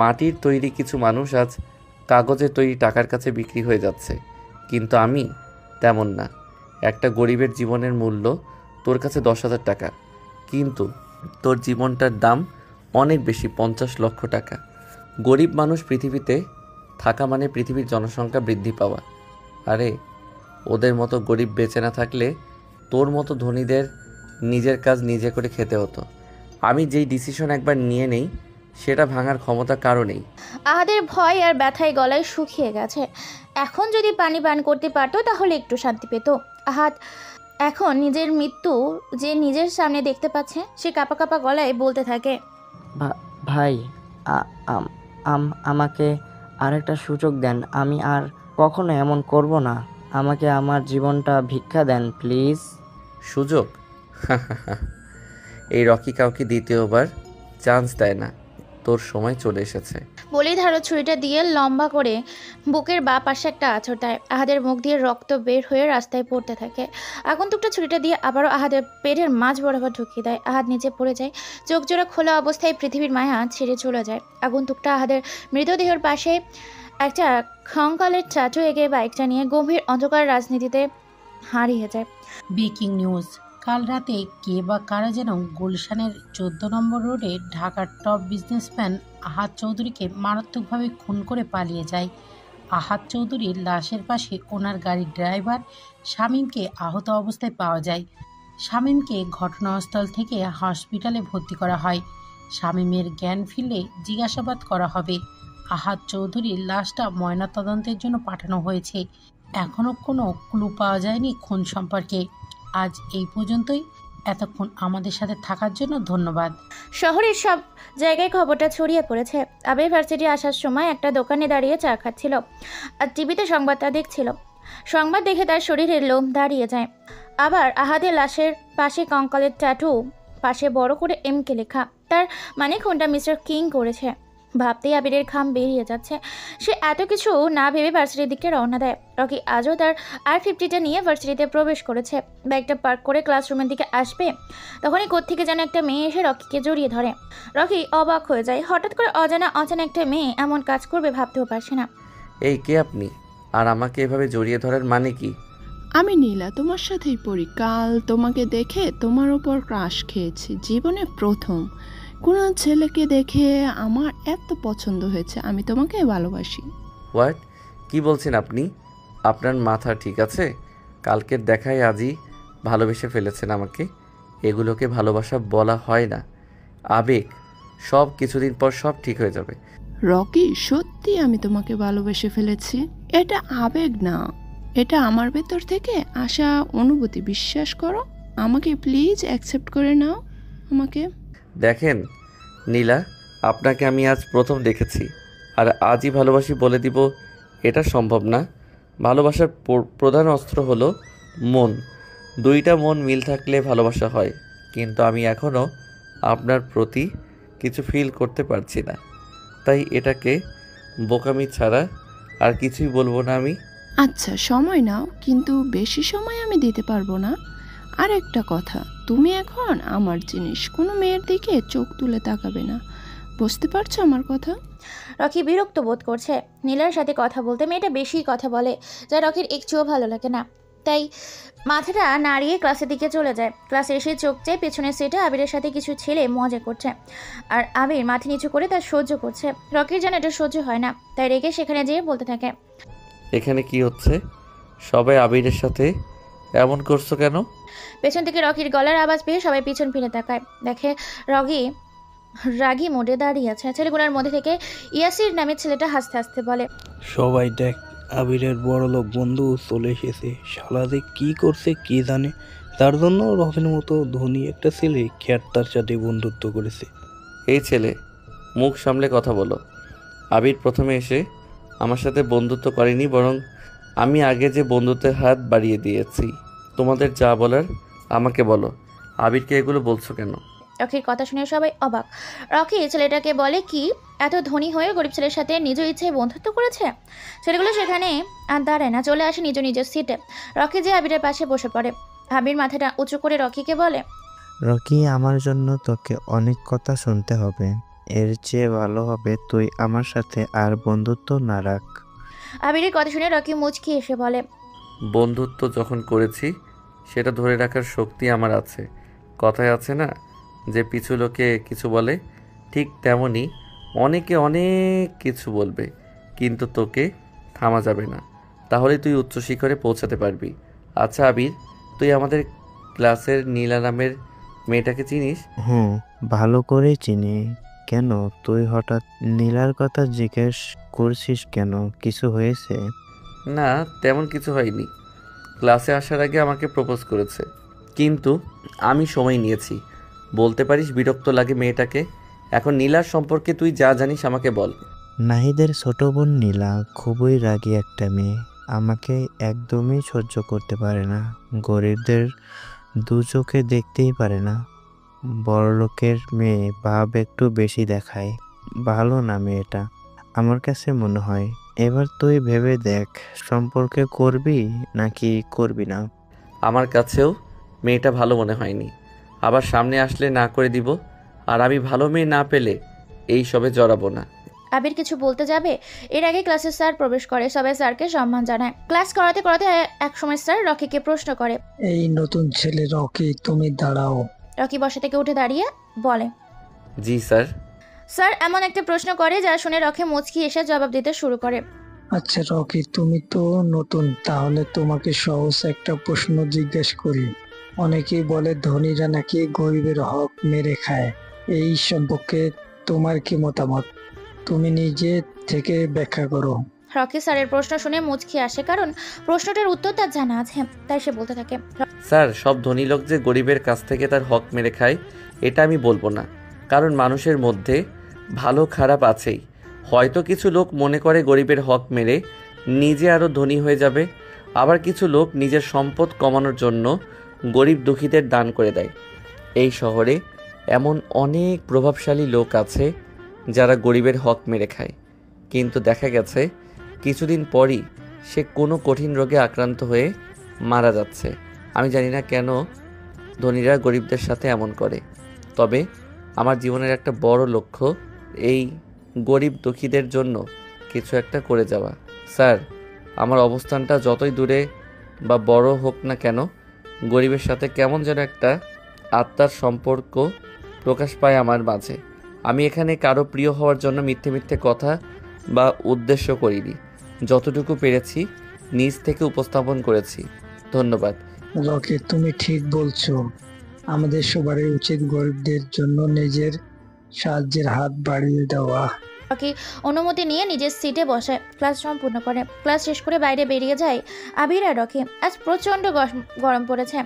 মাটির তৈরি কিছু মানুষ আজ কাগজের তৈরি টাকার কাছে বিক্রি হয়ে যাচ্ছে, কিন্তু আমি তেমন না। একটা গরিবের জীবনের মূল্য তোর কাছে 10,000 টাকা, কিন্তু তোর জীবনটার দাম অনেক বেশি, 50 লক্ষ টাকা। গরিব মানুষ পৃথিবীতে থাকা মানে পৃথিবীর জনসংখ্যা বৃদ্ধি পাওয়া। আরে ওদের মতো গরিব বেঁচে না থাকলে তোর মতো ধনীদের নিজের কাজ নিজে করে খেতে হতো। আমি যেই ডিসিশন একবার নিয়ে নেই সেটা ভাঙার ক্ষমতা কারো নেই। আহাদের ভয় আর ব্যথায় গলায় শুকিয়ে গেছে। এখন যদি পানি পান করতে পারতো তাহলে একটু শান্তি পেত। আহাদ এখন নিজের মৃত্যু যে নিজের সামনে দেখতে পাচ্ছে, সে কাঁপা কাঁপা গলায় বলতে থাকে, ভাই, আমাকে আরেকটা সুযোগ দেন। আমি আর কখনো এমন করব না। আমাকে আমার জীবনটা ভিক্ষা দেন প্লিজ। সুযোগ? এই রকি কাউকে দ্বিতীয়বার চান্স দেয় না। তোর সময় চলে এসেছে। বলেই ধারো ছুরিটা দিয়ে লম্বা করে বুকের বাঁ পাশে একটা আঁচড় দেয়। আহাদের মুখ দিয়ে রক্ত বের হয়ে রাস্তায় পড়তে থাকে। আগন্তুকটা ছুরিটা দিয়ে আবারও আহাদের পেটের মাঝ বরাবর ঢুকিয়ে দেয়। আহাদ নিচে পড়ে যায়। চোখ জোড়া খোলা অবস্থায় পৃথিবীর মায়া ছেড়ে চলে যায়। আগন্তুকটা আহাদের মৃতদেহের পাশে একটা খঙ্কালের চাটু এগিয়ে বাইকটা নিয়ে গম্ভীর অন্ধকার রাজনীতিতে হারিয়ে যায়। ব্রেকিং নিউজ, কাল রাতে কে বা কারা যেন গুলশানের 14 নম্বর রোডে ঢাকার টপ বিজনেসম্যান আহাদ চৌধুরীকে মারাত্মকভাবে খুন করে পালিয়ে যায়। আহাদ চৌধুরীর লাশের পাশে ওনার গাড়ির ড্রাইভার শামীমকে আহত অবস্থায় পাওয়া যায়। শামীমকে ঘটনাস্থল থেকে হসপিটালে ভর্তি করা হয়। শামীমের জ্ঞান ফিরলে জিজ্ঞাসাবাদ করা হবে। আহাদ চৌধুরীর লাশটা ময়নাতদন্তের জন্য পাঠানো হয়েছে। এখনও কোনো ক্লু পাওয়া যায়নি খুন সম্পর্কে। আজ এই পর্যন্তই। এতক্ষণ আমাদের সাথে থাকার জন্য ধন্যবাদ। শহরের সব জায়গায় খবরটা ছড়িয়ে পড়েছে। আবির ভার্সিটি আসার সময় একটা দোকানে দাঁড়িয়ে চা খাচ্ছিল আর টিভিতে সংবাদটা দেখছিল। সংবাদ দেখে তার শরীরের লোম দাঁড়িয়ে যায়। আবার আহাদের লাশের পাশে কঙ্কালের ট্যাটু, পাশে বড় করে এমকে লেখা। তার মানে খুনটা মিস্টার কিং করেছে। ভাবতেই আবিরের ঘাম বেরিয়ে যাচ্ছে। সে এত কিছু না ভেবে ভার্সিটির দিকে রওনা দেয়। রকি আজও তার R50টা নিয়ে ভার্সিটিতে প্রবেশ করেছে। ব্যাগটা পার্ক করে ক্লাসরুমের দিকে আসবে, তখনই কোত্থেকে যেন একটা মেয়ে এসে রকিকে জড়িয়ে ধরে। রকি অবাক হয়ে যায়। হঠাৎ করে অজানা একটা মেয়ে এমন কাজ করবে ভাবতেও পারছে না। এই কে আপনি? আর আমাকে এভাবে জড়িয়ে ধরার মানে কি? আমি নীলা, তোমার সাথেই পড়ি। কাল তোমাকে দেখে তোমার ওপর ক্রাশ খেয়েছি। জীবনে প্রথম কোনো ছেলেকে দেখে আমার এত পছন্দ হয়েছে। আমি তোমাকে ভালোবাসি। হোয়াট? কি বলছেন আপনি? আপনার মাথা ঠিক আছে? কালকের দেখায় আজই ভালোবেসে ফেলেছেন আমাকে? এগুলোকে ভালোবাসা বলা হয় না, আবেগ। সব কিছুদিন পর সব ঠিক হয়ে যাবে। রকি, সত্যি আমি তোমাকে ভালোবেসে ফেলেছি। এটা আবেগ না, এটা আমার ভেতর থেকে আসা অনুভূতি। বিশ্বাস করো আমাকে, প্লিজ অ্যাকসেপ্ট করে নাও আমাকে। দেখেন নীলা, আপনাকে আমি আজ প্রথম দেখেছি আর আজই ভালোবাসি বলে দিব এটা সম্ভব না। ভালোবাসার প্রধান অস্ত্র হলো মন। দুইটা মন মিল থাকলে ভালোবাসা হয়। কিন্তু আমি এখনও আপনার প্রতি কিছু ফিল করতে পারছি না, তাই এটাকে বোকামি ছাড়া আর কিছুই বলবো না আমি। আচ্ছা, সময় নাও, কিন্তু বেশি সময় আমি দিতে পারবো না। আর একটা কথা, তুমি এখন আমার জিনিস। কোনো মেয়ের দিকে চোখ তুলে তাকাবে না। বুঝতে পারছো আমার কথা? রকি বিরক্ত বোধ করছে। নীলার সাথে কথা বলতে মেয়েটা বেশি কথা বলে, যা রকির একটুও ভালো লাগে না। তাই মাথাটা নাড়িয়ে ক্লাসের দিকে চলে যায়। ক্লাসে এসে চোখ চায় পেছনের সিটে আবিরের সাথে কিছু ছেলে মজা করছে, আর আবির মাথা নিচু করে তার সহ্য করছে। রকির যেন এটা সহ্য হয় না, তাই রেগে সেখানে যেয়ে বলতে থাকে, এখানে কি হচ্ছে? সবাই আবিরের সাথে এমন করছো কেন? পেছন থেকে রকির গলার আওয়াজ পেয়ে সবাই পিছন ফিরে তাকায়। দেখে রাগী মোডে দাঁড়িয়ে আছে। ছেলেগুলোর মধ্যে থেকে ইয়াসির নামের ছেলেটা হাসতে হাসতে বলে, সবাই দেখ, আবিরের বড় লোক বন্ধু চলে এসেছে। শালা যে কি করছে কি জানে, তার জন্য রফের মতো ধনী একটা ছেলে খ্যাটার সাথে বন্ধুত্ব করেছে। এই ছেলে, মুখ সামলে কথা বলো। আবির প্রথমে এসে আমার সাথে বন্ধুত্ব করেনি, বরং আমি আগে যে বন্ধুত্বের হাত বাড়িয়ে দিয়েছি। তোমাদের যা বলার আমাকে বলো। আবিরকে এগুলো বলছো কেন? রকির কথা শুনে সবাই অবাক। রকি ছেলেটাকে বলে কি এত ধনী হয়ে গরিব ছেলের সাথে নিজ ইচ্ছায় বন্ধুত্ব করেছে। ছেলেগুলো সেখানে আর দাঁড়ায় না, চলে আসে নিজ নিজের সিটে। রকি যে আবিরের পাশে বসে পড়ে। আবির মাথাটা উঁচু করে রকিকে বলে, রকি, আমার জন্য তোকে অনেক কথা শুনতে হবে। এর চেয়ে ভালো হবে তুই আমার সাথে আর বন্ধুত্ব না রাখ। আবিরের কথা শুনে রকি মুচকি এসে বলে, বন্ধুত্ব যখন করেছি সেটা ধরে রাখার শক্তি আমার আছে। কথায় আছে না যে পিছু লোকে কিছু বলে, ঠিক তেমনই অনেকে অনেক কিছু বলবে, কিন্তু তোকে থামা যাবে না। তাহলে তুই উচ্চ শিখরে পৌঁছাতে পারবি। আচ্ছা আবির, তুই আমাদের ক্লাসের নীলা নামের মেয়েটাকে চিনিস? হুম, ভালো করেই চিনি। কেন, তুই হঠাৎ নীলার কথা জিজ্ঞেস করছিস কেন? কিছু হয়েছে? না, তেমন কিছু হয়নি। ক্লাসে আসার আগে আমাকে প্রপোজ করেছে, কিন্তু আমি সময় নিয়েছি। বলতে পারিস বিরক্ত লাগে মেয়েটাকে। এখন নীলার সম্পর্কে তুই যা জানিস আমাকে বল। নাহিদের ছোট বোন নীলা খুবই রাগী একটা মেয়ে। আমাকে একদমই সহ্য করতে পারে না। গরিবদের দু চোখে দেখতেই পারে না। বড়লোকের মেয়ে ভাব একটু বেশি দেখায়। ভালো না মেয়েটা, আমার কাছে মনে হয়। এবার তুই ভেবে দেখ, সম্পর্কে করবি নাকি করবি না। আমার কাছেও মেয়েটা ভালো মনে হয়নি। আবার সামনে আসলে না করে দিব। আর আমি ভালো মেয়ে না পেলে এই সবে জড়াবো না। আবির কিছু বলতে যাবে এর আগে ক্লাসের স্যার প্রবেশ করে, সবাই স্যারকে সম্মান জানায়। ক্লাস করাতে করাতে একসময় স্যার রকিকে প্রশ্ন করে, এই নতুন ছেলে রকি, তুমি দাঁড়াও। রকি বসা থেকে উঠে দাঁড়িয়ে বলে, জি স্যার। স্যার এমন একটা প্রশ্ন করে যা শুনে রকি মুচকি এসে জবাব দিতে শুরু করে। আচ্ছা রকি, তুমি তো নতুন, তাহলে তোমাকে সহজ একটা প্রশ্ন জিজ্ঞেস করি। অনেকেই বলে ধনীরা নাকি গরিবের হক মেরে খায়, এই সম্পর্কে তোমার কি মতামত? তুমি নিজে থেকে ব্যাখ্যা করো। রকি স্যারের প্রশ্ন শুনে মুচকি আসে, কারণ প্রশ্নটার উত্তর তার জানা আছে। তাই সে বলতে থাকে, স্যার, সব ধনী লোক যে গরিবের কাছ থেকে তার হক মেরে খায় এটা আমি বলবো না, কারণ মানুষের মধ্যে ভালো খারাপ আছেই। হয়তো কিছু লোক মনে করে গরিবের হক মেরে নিজে আরও ধনী হয়ে যাবে, আবার কিছু লোক নিজের সম্পদ কমানোর জন্য গরিব দুঃখীদের দান করে দেয়। এই শহরে এমন অনেক প্রভাবশালী লোক আছে যারা গরিবের হক মেরে খায়, কিন্তু দেখা গেছে কিছুদিন পরই সে কোনো কঠিন রোগে আক্রান্ত হয়ে মারা যাচ্ছে। আমি জানি না কেন ধনীরা গরিবদের সাথে এমন করে, তবে আমার জীবনের একটা বড় লক্ষ্য এই গরিব দুঃখীদের জন্য কিছু একটা করে যাওয়া। স্যার, আমার অবস্থানটা যতই দূরে বা বড় হোক না কেন, গরিবের সাথে কেমন যেন একটা আত্মার সম্পর্ক প্রকাশ পায় আমার মাঝে। আমি এখানে কারো প্রিয় হওয়ার জন্য মিথ্যে মিথ্যে কথা বা উদ্দেশ্য করিনি। যতটুকু পেরেছি নিজ থেকে উপস্থাপন করেছি। ধন্যবাদ। রকি, তুমি ঠিক বলছো। আমাদের সবারই উচিত গরিবদের জন্য নিজের সাহায্যের হাত বাড়িয়ে দেওয়া। রকি অনুমতি নিয়ে নিজের সিটে বসে ক্লাস সম্পূর্ণ করে। ক্লাস শেষ করে বাইরে বেরিয়ে যায় আবির আর রকি। আজ প্রচণ্ড গরম পড়েছে।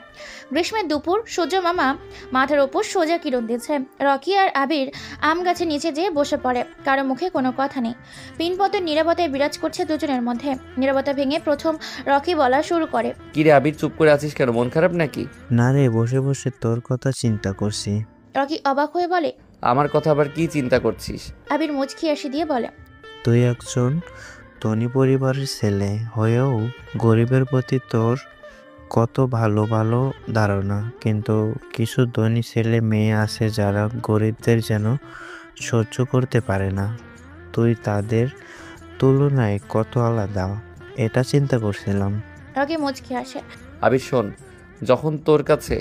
গ্রীষ্মের দুপুর, সূর্য মামা মাথার ওপর সোজা কিরণ দিচ্ছে। রকি আর আবির আম গাছের নিচে যেয়ে বসে পড়ে। কারো মুখে কোনো কথা নেই। পিনপথের নীরবতায় বিরাজ করছে দুজনের মধ্যে। নীরবতা ভেঙে প্রথম রকি বলা শুরু করে, কিরে আবির, চুপ করে আছিস কেন? মন খারাপ নাকি? না রে, বসে বসে তোর কথা চিন্তা করছি। রকি অবাক হয়ে বলে, আমার কথা আবার কি চিন্তা করছিস? আবির মুচকি হাসি দিয়ে বলে, তুই একজন ধনী পরিবারের ছেলে হয়েও গরিবের প্রতি তোর কত ভালো ভালো ধারণা, কিন্তু কিছু ধনী ছেলে মেয়ে আছে যারা গরিবদের যেন সহ্য করতে পারে না। তুই তাদের তুলনায় কত আলাদা, এটা চিন্তা করছিলাম। রকি মুচকি হাসে। আবির শোন, যখন তোর কাছে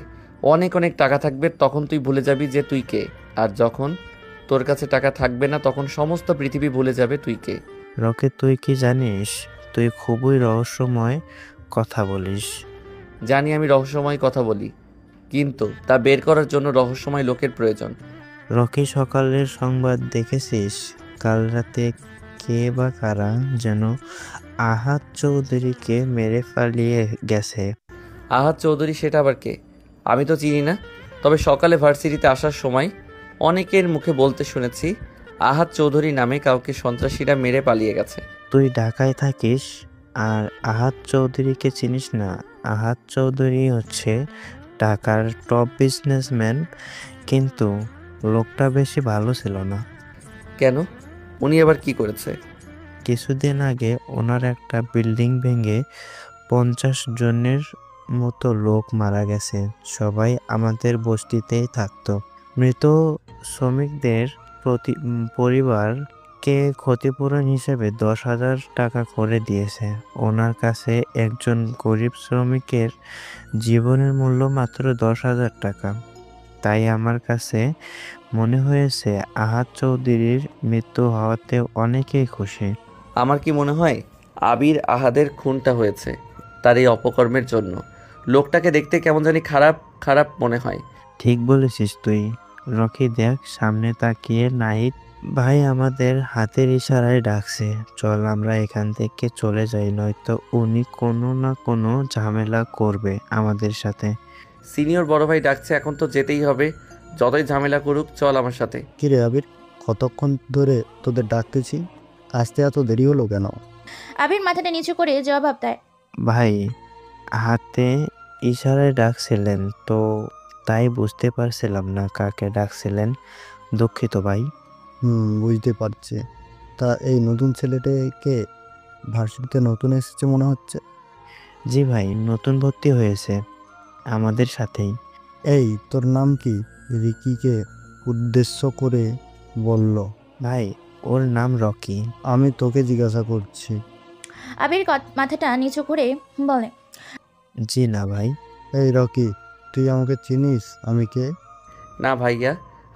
অনেক অনেক টাকা থাকবে তখন তুই ভুলে যাবি যে তুই কে, আর যখন তোর কাছে টাকা থাকবে না তখন সমস্ত পৃথিবী ভুলে যাবে তুই কে। রকি, তুই কি জানিস তুই খুবই রহস্যময় কথা বলিস। জানি আমি রহস্যময় কথা বলি, কিন্তু তা বের করার জন্য রহস্যময় লোকের প্রয়োজন। রকি, সকালের সংবাদ দেখেছিস? কাল রাতে কে বা কারা যেন আহাদ চৌধুরীকে মেরে পালিয়ে গেছে। আহাদ চৌধুরী? সেটা আবার কে? আমি তো চিনি না। তবে সকালে ভার্সিটিতে আসার সময় অনেকের মুখে বলতে শুনেছি আহাদ চৌধুরী নামে কাউকে সন্ত্রাসীরা মেরে পালিয়ে গেছে। তুই ঢাকায় থাকিস আর আহাদ চৌধুরীকে চিনিস না? আহাদ চৌধুরী হচ্ছে ঢাকার টপ বিজনেসম্যান, কিন্তু লোকটা বেশি ভালো ছিল না। কেন? উনি আবার কি করেছে? কিছুদিন আগে ওনার একটা বিল্ডিং ভেঙে 50 জনের মতো লোক মারা গেছে। সবাই আমাদের বস্তিতেই থাকতো। মৃত শ্রমিকদের পরিবারকে ক্ষতিপূরণ হিসেবে 10,000 টাকা করে দিয়েছে। ওনার কাছে একজন গরিব শ্রমিকের জীবনের মূল্য মাত্র 10,000 টাকা। তাই আমার কাছে মনে হয়েছে আহাদ চৌধুরীর মৃত্যু হওয়াতে অনেকেই খুশি। আমার কি মনে হয় আবির আহাদের খুনটা হয়েছে তার এই অপকর্মের জন্য। লোকটাকে দেখতে কেমন জানি খারাপ খারাপ মনে হয়। ঠিক বলেছিস তুই। রকি, দেখ সামনে তাকিয়ে নাহিদ ভাই আমাদের হাতের ইশারায় ডাকছে। চল আমরা এখান থেকে চলে যাই, নয়তো উনি কোনো না কোনো ঝামেলা করবে আমাদের সাথে। সিনিয়র বড় ভাই ডাকছে, এখন তো যেতেই হবে। যতই ঝামেলা করুক, চল আমার সাথে। কিরে আবির, কতক্ষণ ধরে তোদের ডাকতেছি, আসতে এত দেরি হলো কেন? আবির মাথাটা নিচু করে জবাব দেয়, ভাই হাতে ইশারায় ডাকছিলেন তো তাই বুঝতে পারছিলাম না কাকে ডাকছিলেন। দুঃখিত ভাই। বুঝতে পারছি। তা এই নতুন ছেলেটাকে ভার্সিটিতে নতুন এসেছে মনে হচ্ছে। জি ভাই, নতুন ভর্তি হয়েছে আমাদের সাথেই। এই তোর নাম কি? রিকিকে উদ্দেশ্য করে বলল। ভাই, ওর নাম রকি। আমি তোকে জিজ্ঞাসা করছি। আবির মাথাটা নিচু করে বলে, জি না ভাই। এই রকি, তুই আমাকে চিনিস? আমি কে? না ভাইয়া,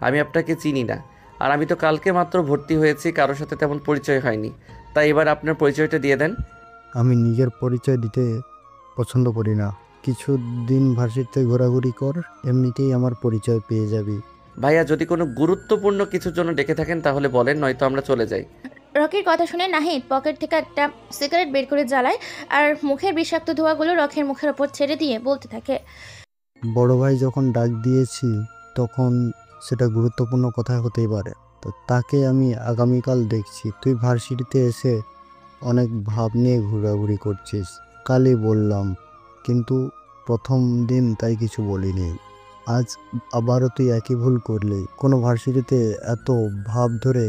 আমি আপনাকে চিনি না। আর আমি তো কালকে মাত্র ভর্তি হয়েছি, কারোর সাথে তেমন পরিচয় হয়নি। তাই এবার আপনার পরিচয়টা দিয়ে দেন। আমি নিজের পরিচয় দিতে পছন্দ করি না। কিছু দিন ভার্সিটিতে ঘোরাঘুরি কর, এমনিতেই আমার পরিচয় পেয়ে যাবি। ভাইয়া, যদি কোনো গুরুত্বপূর্ণ কিছুর জন্য ডেকে থাকেন তাহলে বলেন, নয়তো আমরা চলে যাই। রকির কথা শুনে নাহিদ পকেট থেকে একটা সিগারেট বের করে জ্বালায় আর মুখের বিষাক্ত ধোঁয়াগুলো রকির মুখের ওপর ছেড়ে দিয়ে বলতে থাকে, বড় ভাই যখন ডাক দিয়েছি তখন সেটা গুরুত্বপূর্ণ কথা হতেই পারে। তো তাকে আমি আগামীকাল দেখছি। তুই ভার্সিটিতে এসে অনেক ভাব নিয়ে ঘোরাঘুরি করছিস, কালই বললাম, কিন্তু প্রথম দিন তাই কিছু বলিনি। আজ আবারও তুই একই ভুল করলি। কোনো ভার্সিটিতে এত ভাব ধরে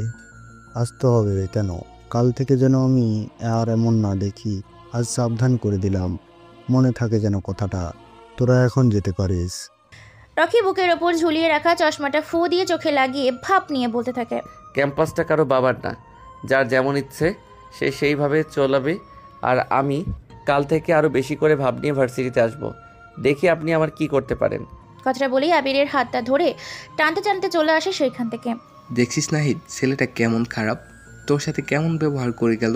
আসতে হবে কেন? কাল থেকে যেন আমি আর এমন না দেখি। আজ সাবধান করে দিলাম, মনে থাকে যেন কথাটা। তোরা এখন যেতে পারিস। রকি বুকের ওপর ঝুলিয়ে রাখা চশমাটা ফু দিয়ে চোখে লাগিয়ে ভাপ নিয়ে বলতে থাকে, ক্যাম্পাসটা কারো বাবার না, যার যেমন ইচ্ছে সে সেইভাবে চলাবে। আর আমি কাল থেকে আরও বেশি করে ভাব নিয়ে ভার্সিটিতে আসবো। দেখি আপনি আমার কি করতে পারেন। কথাটা বলেই আবিরের হাতটা ধরে টানতে টানতে চলে আসে সেইখান থেকে। দেখছিস নাহিদ, ছেলেটা কেমন খারাপ, তোর সাথে কেমন ব্যবহার করে গেল।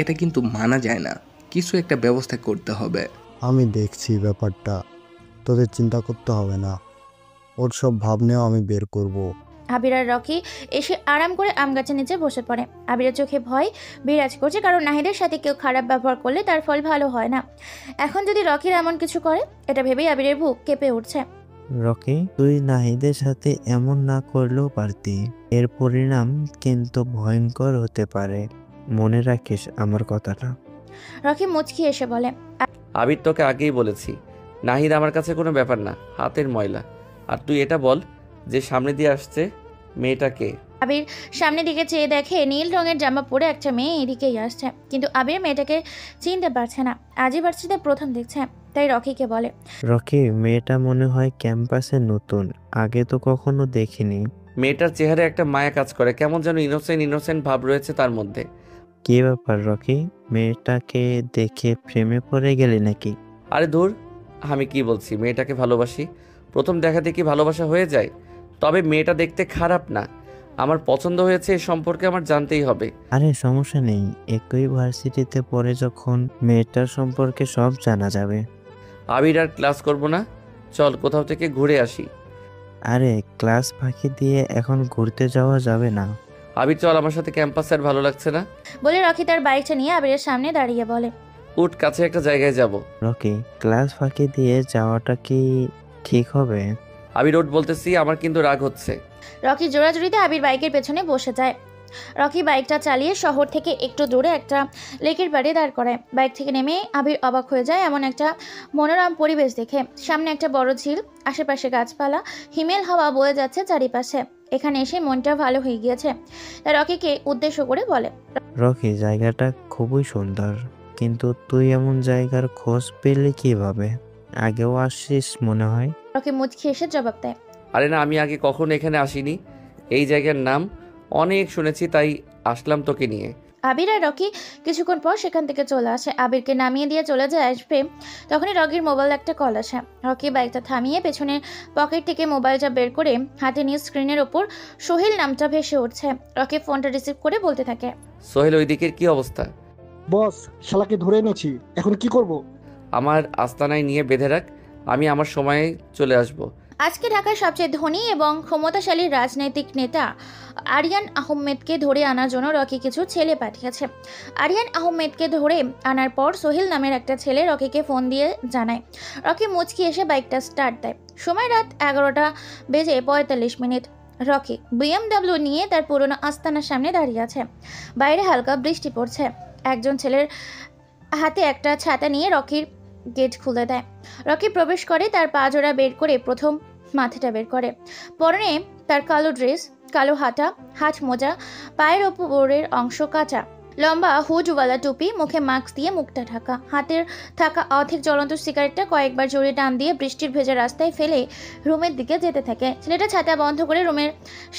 এটা কিন্তু মানা যায় না, কিছু একটা ব্যবস্থা করতে হবে। আমি দেখছি ব্যাপারটা, তোদের চিন্তা করতে হবে না। ওর সব ভাবনাও আমি বের করব। আবির আর রকি এসে আরাম করে আম গাছের নিচে বসে পড়ে। আবিরের চোখে ভয় বিরাজ করছে, কারণ নাহিদের সাথে কেউ খারাপ ব্যবহার করলে তার ফল ভালো হয় না। এখন যদি রকির এমন কিছু করে, এটা ভেবেই আবিরের বুক কেঁপে উঠছে। রকি, তুই নাহিদের সাথে এমন না করলেও পারতি। এর পরিণাম কিন্তু ভয়ঙ্কর হতে পারে, মনে রাখিস আমার কথাটা। রকি মুচকি এসে বলে, আবির, তোকে আগেই বলেছি, নাহিদ আমার কাছে কোনো ব্যাপার না, হাতের ময়লা। আর তুই এটা বল যে সামনে দিয়ে আসছে মেয়েটাকে। আবির সামনের দিকে চেয়ে দেখে নীল রঙের জামা পরে একটা মেয়ে এদিকেই আসছে, কিন্তু আবির মেয়েটাকে চিনতে পারছে না। আজই ভার্সিটিতে প্রথম দেখছে, তাই রকিকে বলে, রকি, মেয়েটা মনে হয় ক্যাম্পাসে নতুন, আগে তো কখনো দেখিনি। মেয়েটার চেহারায় একটা মায়া কাজ করে, কেমন যেন ইনোসেন্ট ভাব রয়েছে তার মধ্যে। কি ব্যাপার রকি, মেয়েটাকে দেখে প্রেমে পড়ে গেলি নাকি? আরে ধুর, আমি কি বলছি, মেয়েটাকে ভালোবাসি। প্রথম দেখা দেখি ভালোবাসা হয়ে যায়। তবে মেয়েটা দেখতে খারাপ না, আমার পছন্দ হয়েছে, এ সম্পর্কে আমার জানতেই হবে। আরে সমস্যা নেই, একই ভার্সিটিতে পড়ে যখন মেয়েটার সম্পর্কে সব জানা যাবে। আবির, আর ক্লাস করব না, চল কোথাও থেকে ঘুরে আসি। আরে ক্লাস ফাঁকি দিয়ে এখন ঘুরতে যাওয়া যাবে না। আবির চল আমার সাথে, ক্যাম্পাসে আর ভালো লাগছে না। বলে রকি তার বাইকটা নিয়ে আবিরের সামনে দাঁড়িয়ে বলে, উঠ, কাছে একটা জায়গায় যাব। রকি, ক্লাস ফাঁকি দিয়ে যাওয়াটা কি ঠিক হবে? আবির ওঠ বলতেছি, আমার কিন্তু রাগ হচ্ছে। রকি জোরাজুরিতে আবির বাইকের পেছনে বসে যায়। রকি বাইকটা চালিয়ে শহর থেকে একটু দূরে একটা লেকের পাড়ে দাঁড় করায়। বাইক থেকে নেমে আবির অবাক হয়ে যায় এমন একটা মনোরম পরিবেশ দেখে। সামনে একটা বড় ঝিল, আশেপাশে গাছপালা, হিমেল হাওয়া বয়ে যাচ্ছে চারিপাশে। এখানে এসে মনটা ভালো হয়ে গিয়েছে। তাই রকিকে উদ্দেশ্য করে বলে, রকি, জায়গাটা খুবই সুন্দর, কিন্তু তুই এমন জায়গার খোঁজ পেলে কিভাবে? আগেও আসছিস মনে হয়। রকি মুচকি এসে জবাব দেয়, আরে না, আমি আগে কখনো এখানে আসিনি। এই জায়গার নাম অনেক শুনেছি, তাই আসলাম তোকে নিয়ে। আবির আর রকি কিছুক্ষণ পর সেখান থেকে চলে আসে। আবিরকে নামিয়ে দিয়ে চলে যায় আসবে, তখনই রকির মোবাইল একটা কল আসে। রকি বাইকটা থামিয়ে পেছনের পকেট থেকে মোবাইলটা বের করে হাতে নিয়ে স্ক্রিনের ওপর সোহেল নামটা ভেসে উঠছে। রকি ফোনটা রিসিভ করে বলতে থাকে, সোহেল, ওই দিকের কি অবস্থা? বস, শালাকে ধরে এনেছি, এখন কি করব? আমার আস্তানায় নিয়ে বেঁধে রাখ, আমি আমার সময়ে চলে আসব। আজকে ঢাকার সবচেয়ে ধনী এবং ক্ষমতাশালী রাজনৈতিক নেতা আরিয়ান আহমেদকে ধরে আনার জন্য রকি কিছু ছেলে পাঠিয়েছে। আরিয়ান আহমেদকে ধরে আনার পর সোহেল নামের একটা ছেলে রকিকে ফোন দিয়ে জানায়। রকি মুচকি এসে বাইকটা স্টার্ট দেয়। সময় রাত 11:45। রকি BMW নিয়ে তার পুরনো আস্তানার সামনে দাঁড়িয়ে আছে। বাইরে হালকা বৃষ্টি পড়ছে। একজন ছেলের হাতে একটা ছাতা নিয়ে রকির গেট খুলে দেয়। রকি প্রবেশ করে, তার পা জোড়া বের করে প্রথম মাথাটা বের করে। পরনে তার কালো ড্রেস, কালো হাতা, হাত মোজা, পায়ের ওপরের অংশ কাঁচা, লম্বা হুডওয়ালা টুপি, মুখে মাস্ক দিয়ে মুখটা ঢাকা, হাতের থাকা অর্ধেক জ্বলন্ত সিগারেটটা কয়েকবার জোরে টান দিয়ে বৃষ্টির ভেজা রাস্তায় ফেলে রুমের দিকে যেতে থাকে। ছেলেটা ছাতা বন্ধ করে রুমের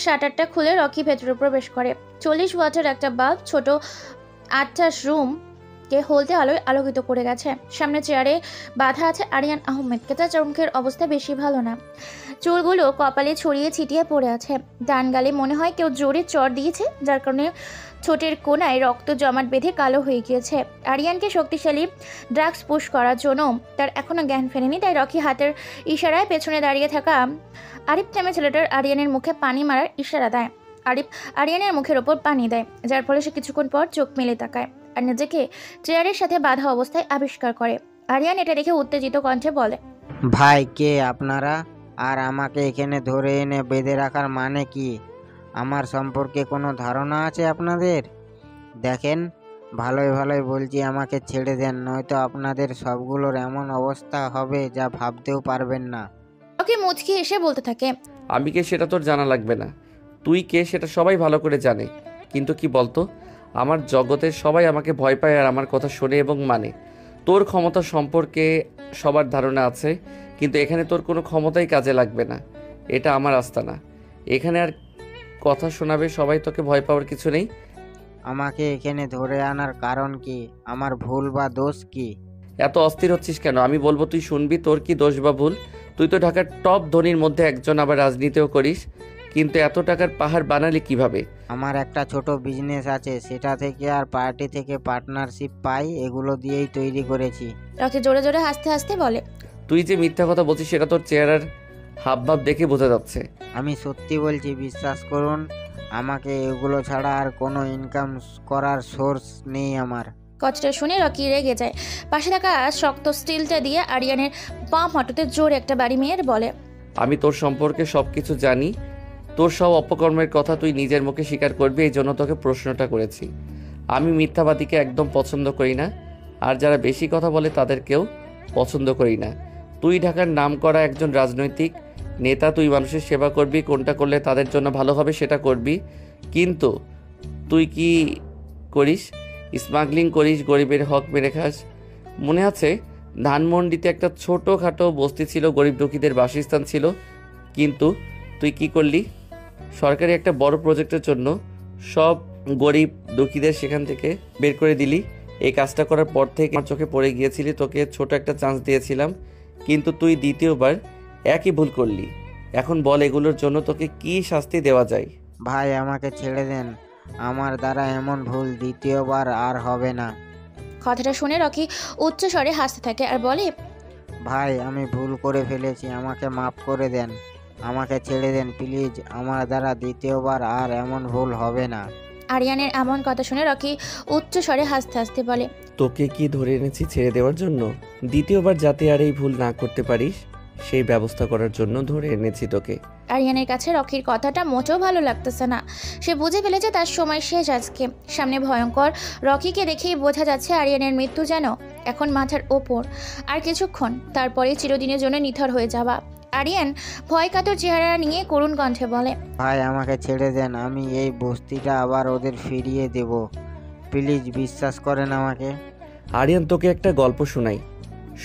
শাটারটা খুলে রকি ভেতরে প্রবেশ করে। 40 ওয়াটের একটা বাল্ব ছোট 8টা রুমকে হলদে আলোয় আলোকিত করে গেছে। সামনে চেয়ারে বাঁধা আছে আরিয়ান আহমেদ। তার চোখের অবস্থা বেশি ভালো না, চুলগুলো কপালে ছড়িয়ে ছিটিয়ে পড়ে আছে। ডান গালে মনে হয় কেউ জোরে চড় দিয়েছে, যার কারণে ঠোঁটের কোনায় রক্ত জমাট বেঁধে কালো হয়ে গিয়েছে। আরিয়ানকে শক্তিশালী ড্রাগস পুশ করার জন্য তার এখনো জ্ঞান ফেরেনি, তাই রকি হাতের ইশারায় পেছনে দাঁড়িয়ে থাকা আরিফ নামে ছেলেটার আরিয়ানের মুখে পানি মারার ইশারা দেয়। আরিফ আরিয়ানের মুখের ওপর পানি দেয়, যার ফলে সে কিছুক্ষণ পর চোখ মেলে তাকায় আর নিজেকে চেয়ারের সাথে বাঁধা অবস্থায় আবিষ্কার করে। আরিয়ান এটা দেখে উত্তেজিত কণ্ঠে বলে, ভাই কে আপনারা? আর আমাকে এখানে ধরে এনে বেঁধে রাখার মানে কি? আমার সম্পর্কে কোনো ধারণা আছে আপনাদের? দেখেন, ভালোই ভালোই বলছি, আমাকে ছেড়ে দেন, নয়তো আপনাদের সবগুলোর এমন অবস্থা হবে যা ভাবতেও পারবেন না। রকি মুচকি এসে বলতে থাকে, আমি কে সেটা তোর জানা লাগবে না, তুই কে সেটা সবাই ভালো করে জানে। কিন্তু কি বলতো, আমার জগতের সবাই আমাকে ভয় পায় আর আমার কথা শোনে এবং মানে। তোর ক্ষমতা সম্পর্কে সবার ধারণা আছে, কিন্তু এখানে তোর কোনো ক্ষমতাই কাজে লাগবে না। এটা আমার আস্তানা, এখানে আর কথা শোনাবে সবাই, তোকে ভয় পাওয়ার কিছু নেই। আমাকে এখানে ধরে আনার কারণ কি? আমার ভুল বা দোষ কি? এত অস্থির হচ্ছিস কেন? আমি বলবো তুই শুনবি। তোর কি দোষ বা ভুল? তুই তো ঢাকার টপ ধনীর মধ্যে একজন, আবার রাজনীতিও করিস, কিন্তু এত টাকার পাহাড় বানালি কিভাবে? আমার একটা ছোট বিজনেস আছে, সেটা থেকে আর পার্টি থেকে পার্টনারশিপ পাই, এগুলো দিয়েই তৈরি করেছি। রকি জোরে জোরে হাসতে হাসতে বলে, তুই যে মিথ্যা কথা বলছিস সেটা তোর চেহারার হাবভাব দেখে বোঝা যাচ্ছে। আমি সত্যি বলছি, বিশ্বাস করুন। আমাকে এগুলো ছাড়া আর কোনো ইনকাম করার সোর্স নেই আমার। কথাটা শুনে রকি রেগে যায়। পাশে থাকা শক্ত স্টিলটা দিয়ে আরিয়ানের বাম হাঁটুতে জোরে একটা বাড়ি মেয়ের বলে, আমি তোর সম্পর্কে সব কিছু জানি, তোর সব অপকর্মের কথা তুই নিজের মুখে স্বীকার করবি, এই জন্য তোকে প্রশ্নটা করেছি। আমি মিথ্যাবাদীকে একদম পছন্দ করি না, আর যারা বেশি কথা বলে তাদেরকেও পছন্দ করি না। তুই ঢাকার নাম করা একজন রাজনৈতিক নেতা, তুই মানুষের সেবা করবি, কোনটা করলে তাদের জন্য ভালো হবে সেটা করবি, কিন্তু তুই কি করিস? স্মাগলিং করিস, গরিবের হক মেরে খাস। মনে আছে ধানমন্ডিতে একটা ছোটোখাটো বস্তি ছিল, গরিব দুঃখীদের বাসস্থান ছিল, কিন্তু তুই কি করলি? সরকারি একটা বড় প্রজেক্টের জন্য সব গরিব দুঃখীদের সেখান থেকে বের করে দিলি। এই কাজটা করার পর থেকে আমার চোখে পড়ে গিয়েছিলি, তোকে ছোট একটা চান্স দিয়েছিলাম, কিন্তু তুই দ্বিতীয়বার একই ভুল করলি। এখন বল, এগুলোর জন্য তোকে কি শাস্তি দেওয়া যায়? ভাই আমাকে ছেড়ে দেন, আমার দ্বারা এমন ভুল দ্বিতীয়বার আর হবে না। কথাটা শুনে রকি উচ্চ স্বরে হাসতে থাকে আর বলে, ভাই আমি ভুল করে ফেলেছি, আমাকে মাফ করে দেন, আমাকে ছেড়ে দেন প্লিজ, আমার দ্বারা দ্বিতীয়বার আর এমন ভুল হবে না। আরিয়ানের এমন কথা শুনে রকি উচ্চ স্বরে হাসতে হাসতে বলে, তোকে কি ধরে এনেছি ছেড়ে দেওয়ার জন্য? দ্বিতীয়বার যাতে আর এই ভুল না করতে পারিস সেই ব্যবস্থা করার জন্য ধরে এনেছি তোকে। আরিয়ানের কাছে রকির কথাটা মোটেও ভালো লাগতেছে না। সে বুঝে ফেলেছে তার সময় শেষ আজকে। সামনে ভয়ঙ্কর রকিকে দেখেই বোঝা যাচ্ছে আরিয়ানের মৃত্যু যেন এখন মাথার ওপর, আর কিছুক্ষণ তারপরে চিরদিনের জন্য নিথর হয়ে যাওয়া। আরিয়ান ভয় কাতর চেহারা নিয়ে করুণ কণ্ঠে বলে, ভাই আমাকে ছেড়ে দেন, আমি এই বস্তিটা আবার ওদের ফিরিয়ে দেব, প্লিজ বিশ্বাস করেন আমাকে। আরিয়ান তোকে একটা গল্প শোনাই।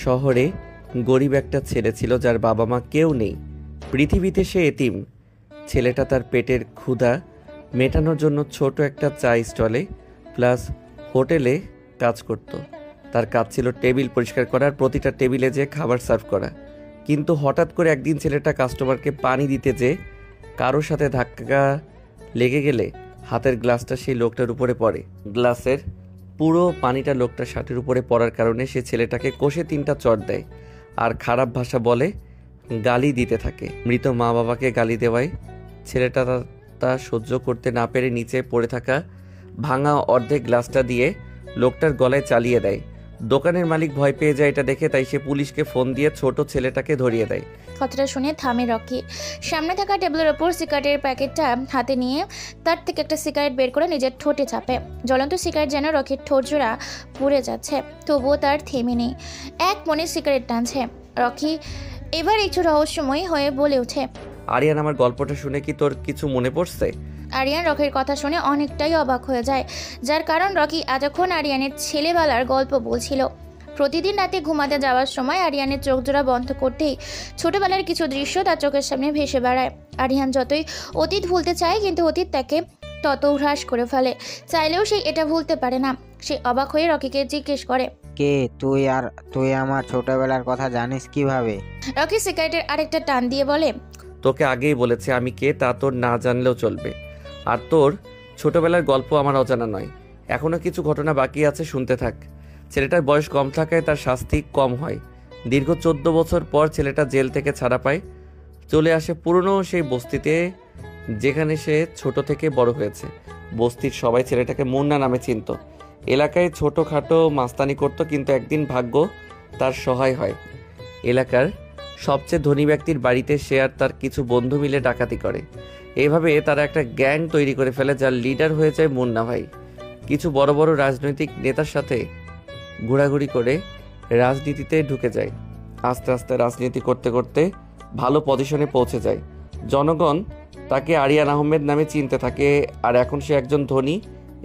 শহরে গরিব একটা ছেলে ছিল যার বাবা মা কেউ নেই, পৃথিবীতে সে এতিম। ছেলেটা তার পেটের ক্ষুধা মেটানোর জন্য ছোট একটা চা স্টলে প্লাস হোটেলে কাজ করত। তার কাজ ছিল টেবিল পরিষ্কার করা, প্রতিটা টেবিলে যে খাবার সার্ভ করা। কিন্তু হঠাৎ করে একদিন ছেলেটা কাস্টমারকে পানি দিতে যেয়ে কারোর সাথে ধাক্কা লেগে গেলে হাতের গ্লাসটা সেই লোকটার উপরে পড়ে। গ্লাসের পুরো পানিটা লোকটার শার্টের উপরে পড়ার কারণে সে ছেলেটাকে কষে 3টা চড় দেয় আর খারাপ ভাষা বলে গালি দিতে থাকে। মৃত মা বাবাকে গালি দেওয়ায় ছেলেটা তা সহ্য করতে না পেরে নিচে পড়ে থাকা ভাঙা অর্ধেক গ্লাসটা দিয়ে লোকটার গলায় চালিয়ে দেয়। দোকানের মালিক ভয় পেয়ে যায় এটা দেখে, তাই সে পুলিশকে ফোন দিয়ে ছোট ছেলেটাকে ধরিয়ে দেয়। কথাটা শুনে থামে রকি। সামনে থাকা টেবিলের ওপর সিগারেটের প্যাকেটটা হাতে নিয়ে তার থেকে একটা সিগারেট বের করে নিজের ঠোঁটে চাপে। জ্বলন্ত সিগারেট যেন রকির ঠোঁট জোড়া পুড়ে যাচ্ছে, তবুও তার থেমে নেই, এক মনে সিগারেট টানছে। রকি এবার একটু রহস্যময়ী হয়ে বলে ওঠে। আরিয়ান, আমার গল্পটা শুনে কি তোর কিছু মনে পড়ছে? আরিয়ান রকির কথা শুনে অনেকটাই অবাক হয়ে যায়, যার কারণ রকি এতক্ষণ আরিয়ানের ছেলেবেলার গল্প বলছিল। প্রতিদিন রাতে ঘুমাতে যাওয়ার সময় আরিয়ানের চোখ জোড়া বন্ধ করতেই ছোটবেলার কিছু দৃশ্য তার চোখের সামনে ভেসে বেড়ায়। আরিয়ান যতই অতীত ভুলতে চায়, কিন্তু অতীত তাকে তত হ্রাস করে ফেলে। চাইলেও সে এটা ভুলতে পারে না। সে অবাক হয়ে রকিকে জিজ্ঞেস করে, কে তুই? আর তুই আমার ছোটবেলার কথা জানিস কিভাবে? রকি সিগারেটের আরেকটা টান দিয়ে বলে, তোকে আগেই বলেছি আমি কে, তা তোর না জানলেও চলবে। আর তোর ছোটবেলার গল্প আমার অজানা নয়। এখনও কিছু ঘটনা বাকি আছে, শুনতে থাক। ছেলেটার বয়স কম থাকায় তার শাস্তি কম হয়। দীর্ঘ 14 বছর পর ছেলেটা জেল থেকে ছাড়া পায়, চলে আসে পুরনো সেই বস্তিতে যেখানে সে ছোট থেকে বড় হয়েছে। বস্তির সবাই ছেলেটাকে মুন্না নামে চিনত। এলাকায় ছোটোখাটো মাস্তানি করত, কিন্তু একদিন ভাগ্য তার সহায় হয়। এলাকার সবচেয়ে ধনী ব্যক্তির বাড়িতে সে আর তার কিছু বন্ধু মিলে ডাকাতি করে। এইভাবে তারা একটা গ্যাং তৈরি করে ফেলে, যার লিডার হয়ে যায় মুন্না ভাই। কিছু বড় বড় রাজনৈতিক নেতার সাথে ঘোরাঘুরি করে রাজনীতিতে ঢুকে যায়। আস্তে আস্তে রাজনীতি করতে করতে ভালো পজিশনে পৌঁছে যায়। জনগণ তাকে আরিয়ান আহমেদ নামে চিনতে থাকে। আর এখন সে একজন ধনী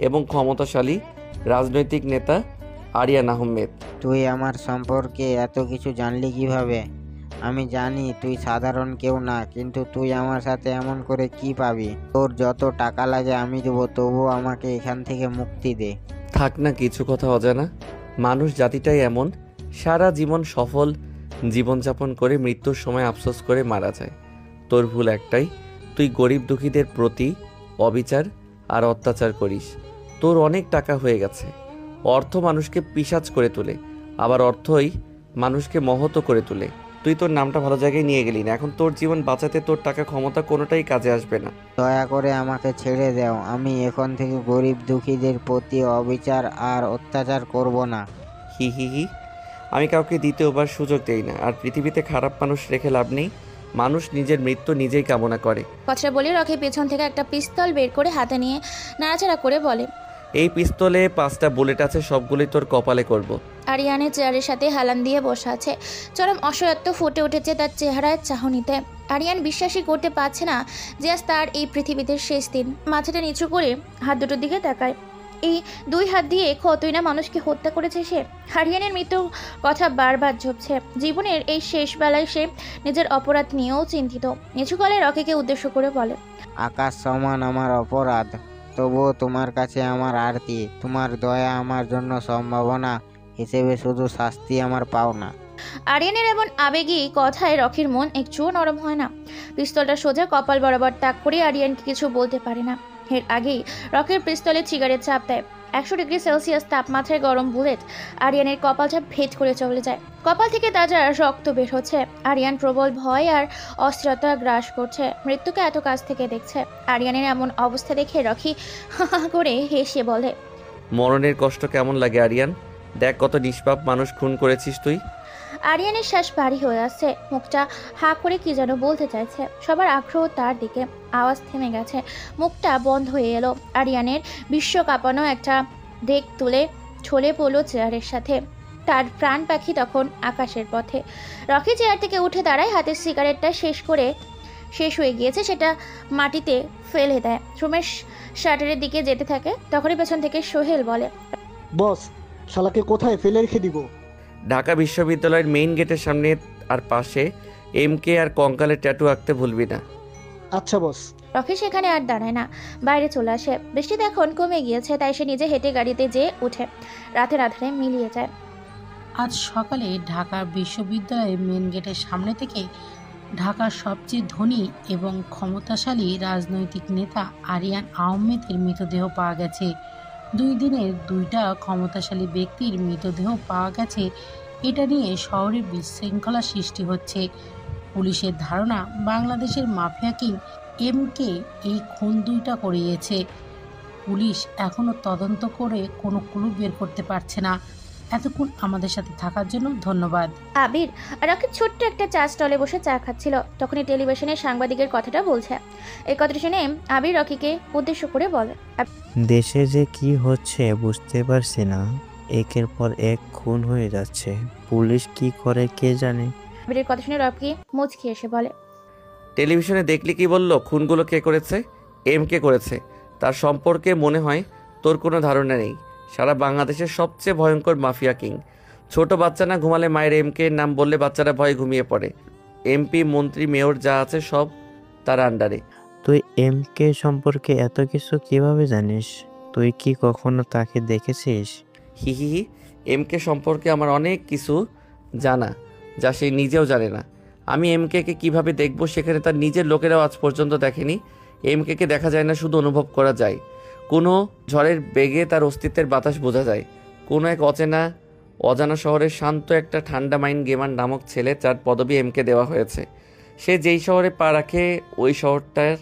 এবং ক্ষমতাশালী রাজনৈতিক নেতা, আরিয়ান আহমেদ। তুই আমার সম্পর্কে এত কিছু জানলি কিভাবে? আমি জানি তুই সাধারণ কেউ না, কিন্তু তুই আমার সাথে এমন করে কি পাবি? তোর যত টাকা লাগে আমি দেবো, তবুও আমাকে এখান থেকে মুক্তি দে। থাক না কিছু কথা অজানা। মানুষ জাতিটাই এমন, সারা জীবন সফল জীবনযাপন করে মৃত্যুর সময় আফসোস করে মারা যায়। তোর ভুল একটাই, তুই গরিব দুঃখীদের প্রতি অবিচার আর অত্যাচার করিস। তোর অনেক টাকা হয়ে গেছে। অর্থ মানুষকে পিশাচ করে তোলে, আবার অর্থই মানুষকে মহৎ করে তোলে। তুই তোর নামটা ভালো জায়গায় নিয়ে গেলি না। এখন তোর জীবন বাঁচাতে তোর টাকা ক্ষমতা কোনোটাই কাজে আসবে না। দয়া করে আমাকে ছেড়ে দাও। আমি এখন থেকে গরিব দুঃখীদের প্রতি অবিচার আর অত্যাচার করব না। হি হি হি, আমি কাউকে দ্বিতীয়বার সুযোগ দেই না। আর পৃথিবীতে খারাপ মানুষ রেখে লাভ নেই। মানুষ নিজের মৃত্যু নিজেই কামনা করে। কথা বলে রকি পেছন থেকে একটা পিস্তল বের করে হাতে নিয়ে নাড়াচাড়া করে বলে, এই পিস্তলে 5টা বুলেট আছে, সবগুলোই তোর কপালে করব। আরিয়ানের চেয়ারের সাথে হেলান দিয়ে বসে আছে। চরম অসহায়ত্ব ফুটে উঠেছে তার চেহারায় চাহনিতে। আরিয়ান বিশ্বাসই করতে পারছে না যে আজ তার এই পৃথিবীতে শেষ দিন। মাথাটা নিচু করে হাত দুটোর দিকে তাকায়। এই 2 হাত দিয়ে কতই না মানুষকে হত্যা করেছে সে। আরিয়ানের মৃত্যুর কথা বারবার ঝুঁকছে। জীবনের এই শেষ বেলায় সে নিজের অপরাধ নিয়েও চিন্তিত। নিচু গলায় রকিকে উদ্দেশ্য করে বলে, আকাশ সমান আমার অপরাধ, তবুও তোমার কাছে আমার আরতি। তোমার দয়া আমার জন্য সম্ভাবনা হিসেবে, শুধু শাস্তি আমার পাওনা। আরিয়ানের এমন আবেগী কথায় রকির মন একটুও নরম হয় না। পিস্তলটা সোজা কপাল বরাবর তাক করে আরিয়ানকে কিছু বলতে পারে না। এর আগেই রকির পিস্তলে সিগারেট চাপ দেয়। 100 ডিগ্রি সেলসিয়াস তাপমাত্রায় গরম বুলেট আরিয়ানের কপালটা ভেদ করে চলে যায়। কপাল থেকে তাজা রক্ত বের হচ্ছে। আরিয়ান প্রবল ভয় আর অস্থিরতা গ্রাস করছে। মৃত্যুকে এত কাছ থেকে দেখছে। আরিয়ানের এমন অবস্থা দেখে রকি করে হেসে বলে, মরণের কষ্ট কেমন লাগে আরিয়ান? দেখ কত নিষ্পাপ মানুষ খুন করেছিস তুই। আরিয়ানের শ্বাস ভারী হয়ে আসছে। মুখটা হা করে কি যেন বলতে চাইছে। সবার আগ্রহ তার দিকে। আওয়াজ থেমে গেছে, মুখটা বন্ধ হয়ে এলো। আরিয়ানের বিশ্ব কাঁপানো একটা দেখ তুলে ছলে পড়লো চেয়ারের সাথে। তার প্রাণ পাখি তখন আকাশের পথে। রকি চেয়ার থেকে উঠে দাঁড়ায়। হাতের সিগারেটটা শেষ হয়ে গিয়েছে, সেটা মাটিতে ফেলে দেয়। রুমের শাটারের দিকে যেতে থাকে। তখনই পেছন থেকে সোহেল বলে, বস, শালাকে কোথায় ফেলে রেখে দিব? ঢাকা বিশ্ববিদ্যালয়ের মেইন গেটের সামনে আর পাশে MK আর কঙ্কালের ট্যাটু আঁকতে ভুলবি না। আচ্ছা বস। রকি সেখানে আর দাঁড়ায় না, বাইরে চলে আসে। বৃষ্টিতে এখন কমে গিয়েছে, তাই সে নিজে হেঁটে গাড়িতে যেয়ে উঠে। রাতের আধারে মিলিয়ে যায়। আজ সকালে ঢাকা বিশ্ববিদ্যালয়ের মেন গেটের সামনে থেকে ঢাকার সবচেয়ে ধনী এবং ক্ষমতাশালী রাজনৈতিক নেতা আরিয়ান আহমেদের মৃতদেহ পাওয়া গেছে। 2 দিনের 2টা ক্ষমতাশালী ব্যক্তির মৃতদেহ পাওয়া গেছে। এটা নিয়ে শহরে বিশৃঙ্খলা সৃষ্টি হচ্ছে। পুলিশের ধারণা বাংলাদেশের মাফিয়া কিং MK এই খুন 2টা করিয়েছে। পুলিশ এখনও তদন্ত করে কোনো ক্লু বের করতে পারছে না। এতক্ষণ আমাদের সাথে থাকার জন্য ধন্যবাদ। আবির রকি ছোট্ট একটা চা স্টলে বসে চা খাচ্ছিল। তখনই টেলিভিশনে সাংবাদিকের কথাটা বলছে। এই কথাটা শুনে আবির রকিকে উদ্দেশ্য করে বলে, দেশে যে কি হচ্ছে বুঝতে পারছি না। একের পর এক খুন হয়ে যাচ্ছে। পুলিশ কি করে কে জানে। আবিরের কথা শুনে রকি মুচকি এসে বলে, টেলিভিশনে দেখলি কি বললো? খুনগুলো কে করেছে? এম কে করেছে। তার সম্পর্কে মনে হয় তোর কোনো ধারণা নেই। সারা বাংলাদেশের সবচেয়ে ভয়ঙ্কর মাফিয়া কিং। ছোট বাচ্চা না ঘুমালে মায়ের এম কে নাম বললে বাচ্চারা ভয়ে ঘুমিয়ে পড়ে। এমপি, মন্ত্রী, মেয়র যা আছে সব তার আন্ডারে। তুই এম কে সম্পর্কে এত কিছু কিভাবে জানিস? তুই কি কখনো তাকে দেখেছিস? হি হি হি। এম কে সম্পর্কে আমার অনেক কিছু জানা, যা সে নিজেও জানে না। আমি এম কে কীভাবে দেখব, সেখানে তার নিজের লোকেরাও আজ পর্যন্ত দেখেনি। এম কে দেখা যায় না, শুধু অনুভব করা যায়। কোনো ঝড়ের বেগে তার অস্তিত্বের বাতাস বোঝা যায়। কোনো এক অজানা শহরের শান্ত একটা ঠান্ডা মাইন্ড গেমার নামক ছেলে, যার পদবি এম কে দেওয়া হয়েছে। সে যেই শহরে পা রাখে ওই শহরটার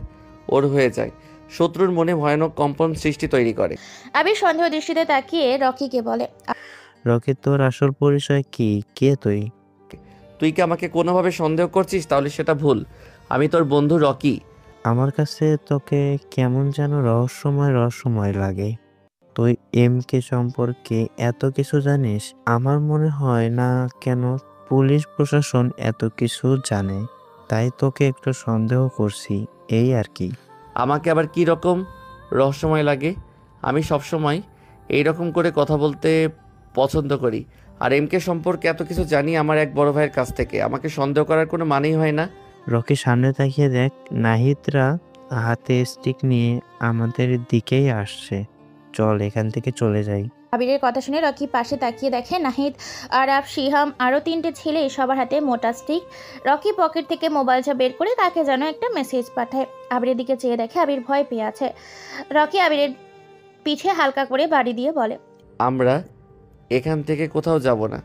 ওর হয়ে যায়। শত্রুর মনে ভয়ানক কম্পন সৃষ্টি তৈরি করে। আবির সন্দেহ দৃষ্টিতে তাকিয়ে রকিকে বলে, রকি, তোর আসল পরিচয় কি? কে তুই? তুই কি আমাকে কোনোভাবে সন্দেহ করছিস? তাহলে সেটা ভুল। আমি তোর বন্ধু রকি। আমার কাছে তোকে কেমন যেন রহস্যময় লাগে। তুই এম কে সম্পর্কে এত কিছু জানিস? আমার মনে হয় না কেন পুলিশ প্রশাসন এত কিছু জানে, তাই তোকে একটু সন্দেহ করছি, এই আর কি। আমাকে আবার কি রকম রহস্যময় লাগে? আমি সবসময় এইরকম করে কথা বলতে পছন্দ করি। আর এমকে সম্পর্কে এত কিছু জানি আমার এক বড় ভাইয়ের কাছ থেকে। আমাকে সন্দেহ করার কোনো মানেই হয় না। রকি, সামনে তাকিয়ে দেখ, নাহিদরা হাতে স্টিক নিয়ে আমাদের দিকেই আসছে। চল এখান থেকে চলে যাই। আবিরের কথা শুনে রকি পাশে তাকিয়ে দেখে নাহিদ, আরাফ, শিহাম আরও 3টে ছেলে, সবার হাতে মোটা স্টিক। রকি পকেট থেকে মোবাইলটা বের করে তাকে যেন একটা মেসেজ পাঠায়। আবিরের দিকে চেয়ে দেখে আবির ভয় পেয়ে আছে। রকি আবিরের পিঠে হালকা করে বাড়ি দিয়ে বলে, আমরা এখান থেকে কোথাও যাব না,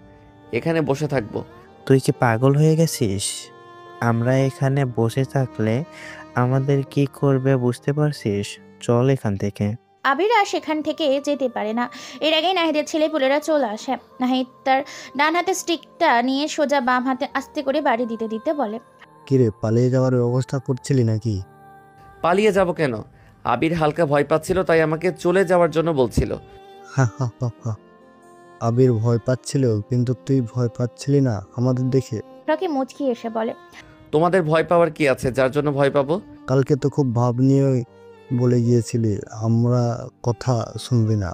এখানে বসে থাকবো। তুই কি পাগল হয়ে গেছিস? আমরা এখানে বসে থাকলে আমাদের কি করবে বুঝতে পারছিস? চল এখান থেকে। আবির আর সেখান থেকে যেতে পারে না। এর আগেই নাহিদের ছেলেপুলেরা চলে আসে। নাহিদ তার ডান হাতে স্টিকটা নিয়ে সোজা বাম হাতে আস্তে করে বাড়ি দিতে দিতে বলে, কিরে, পালিয়ে যাওয়ার ব্যবস্থা করছিলি নাকি? পালিয়ে যাব কেন? আবির হালকা ভয় পাচ্ছিল, তাই আমাকে চলে যাওয়ার জন্য বলছিল। হা হা হা হা। আবির ভয় পাচ্ছিল, কিন্তু তুই ভয় পাচ্ছিলি না আমাদের দেখে? রকি মুচকি এসে বলে, তোমাদের ভয় পাওয়ার কি আছে যার জন্য ভয় পাবো? কালকে তো খুব ভাব নিয়ে বলে গিয়েছিলি আমরা কথা শুনবি না।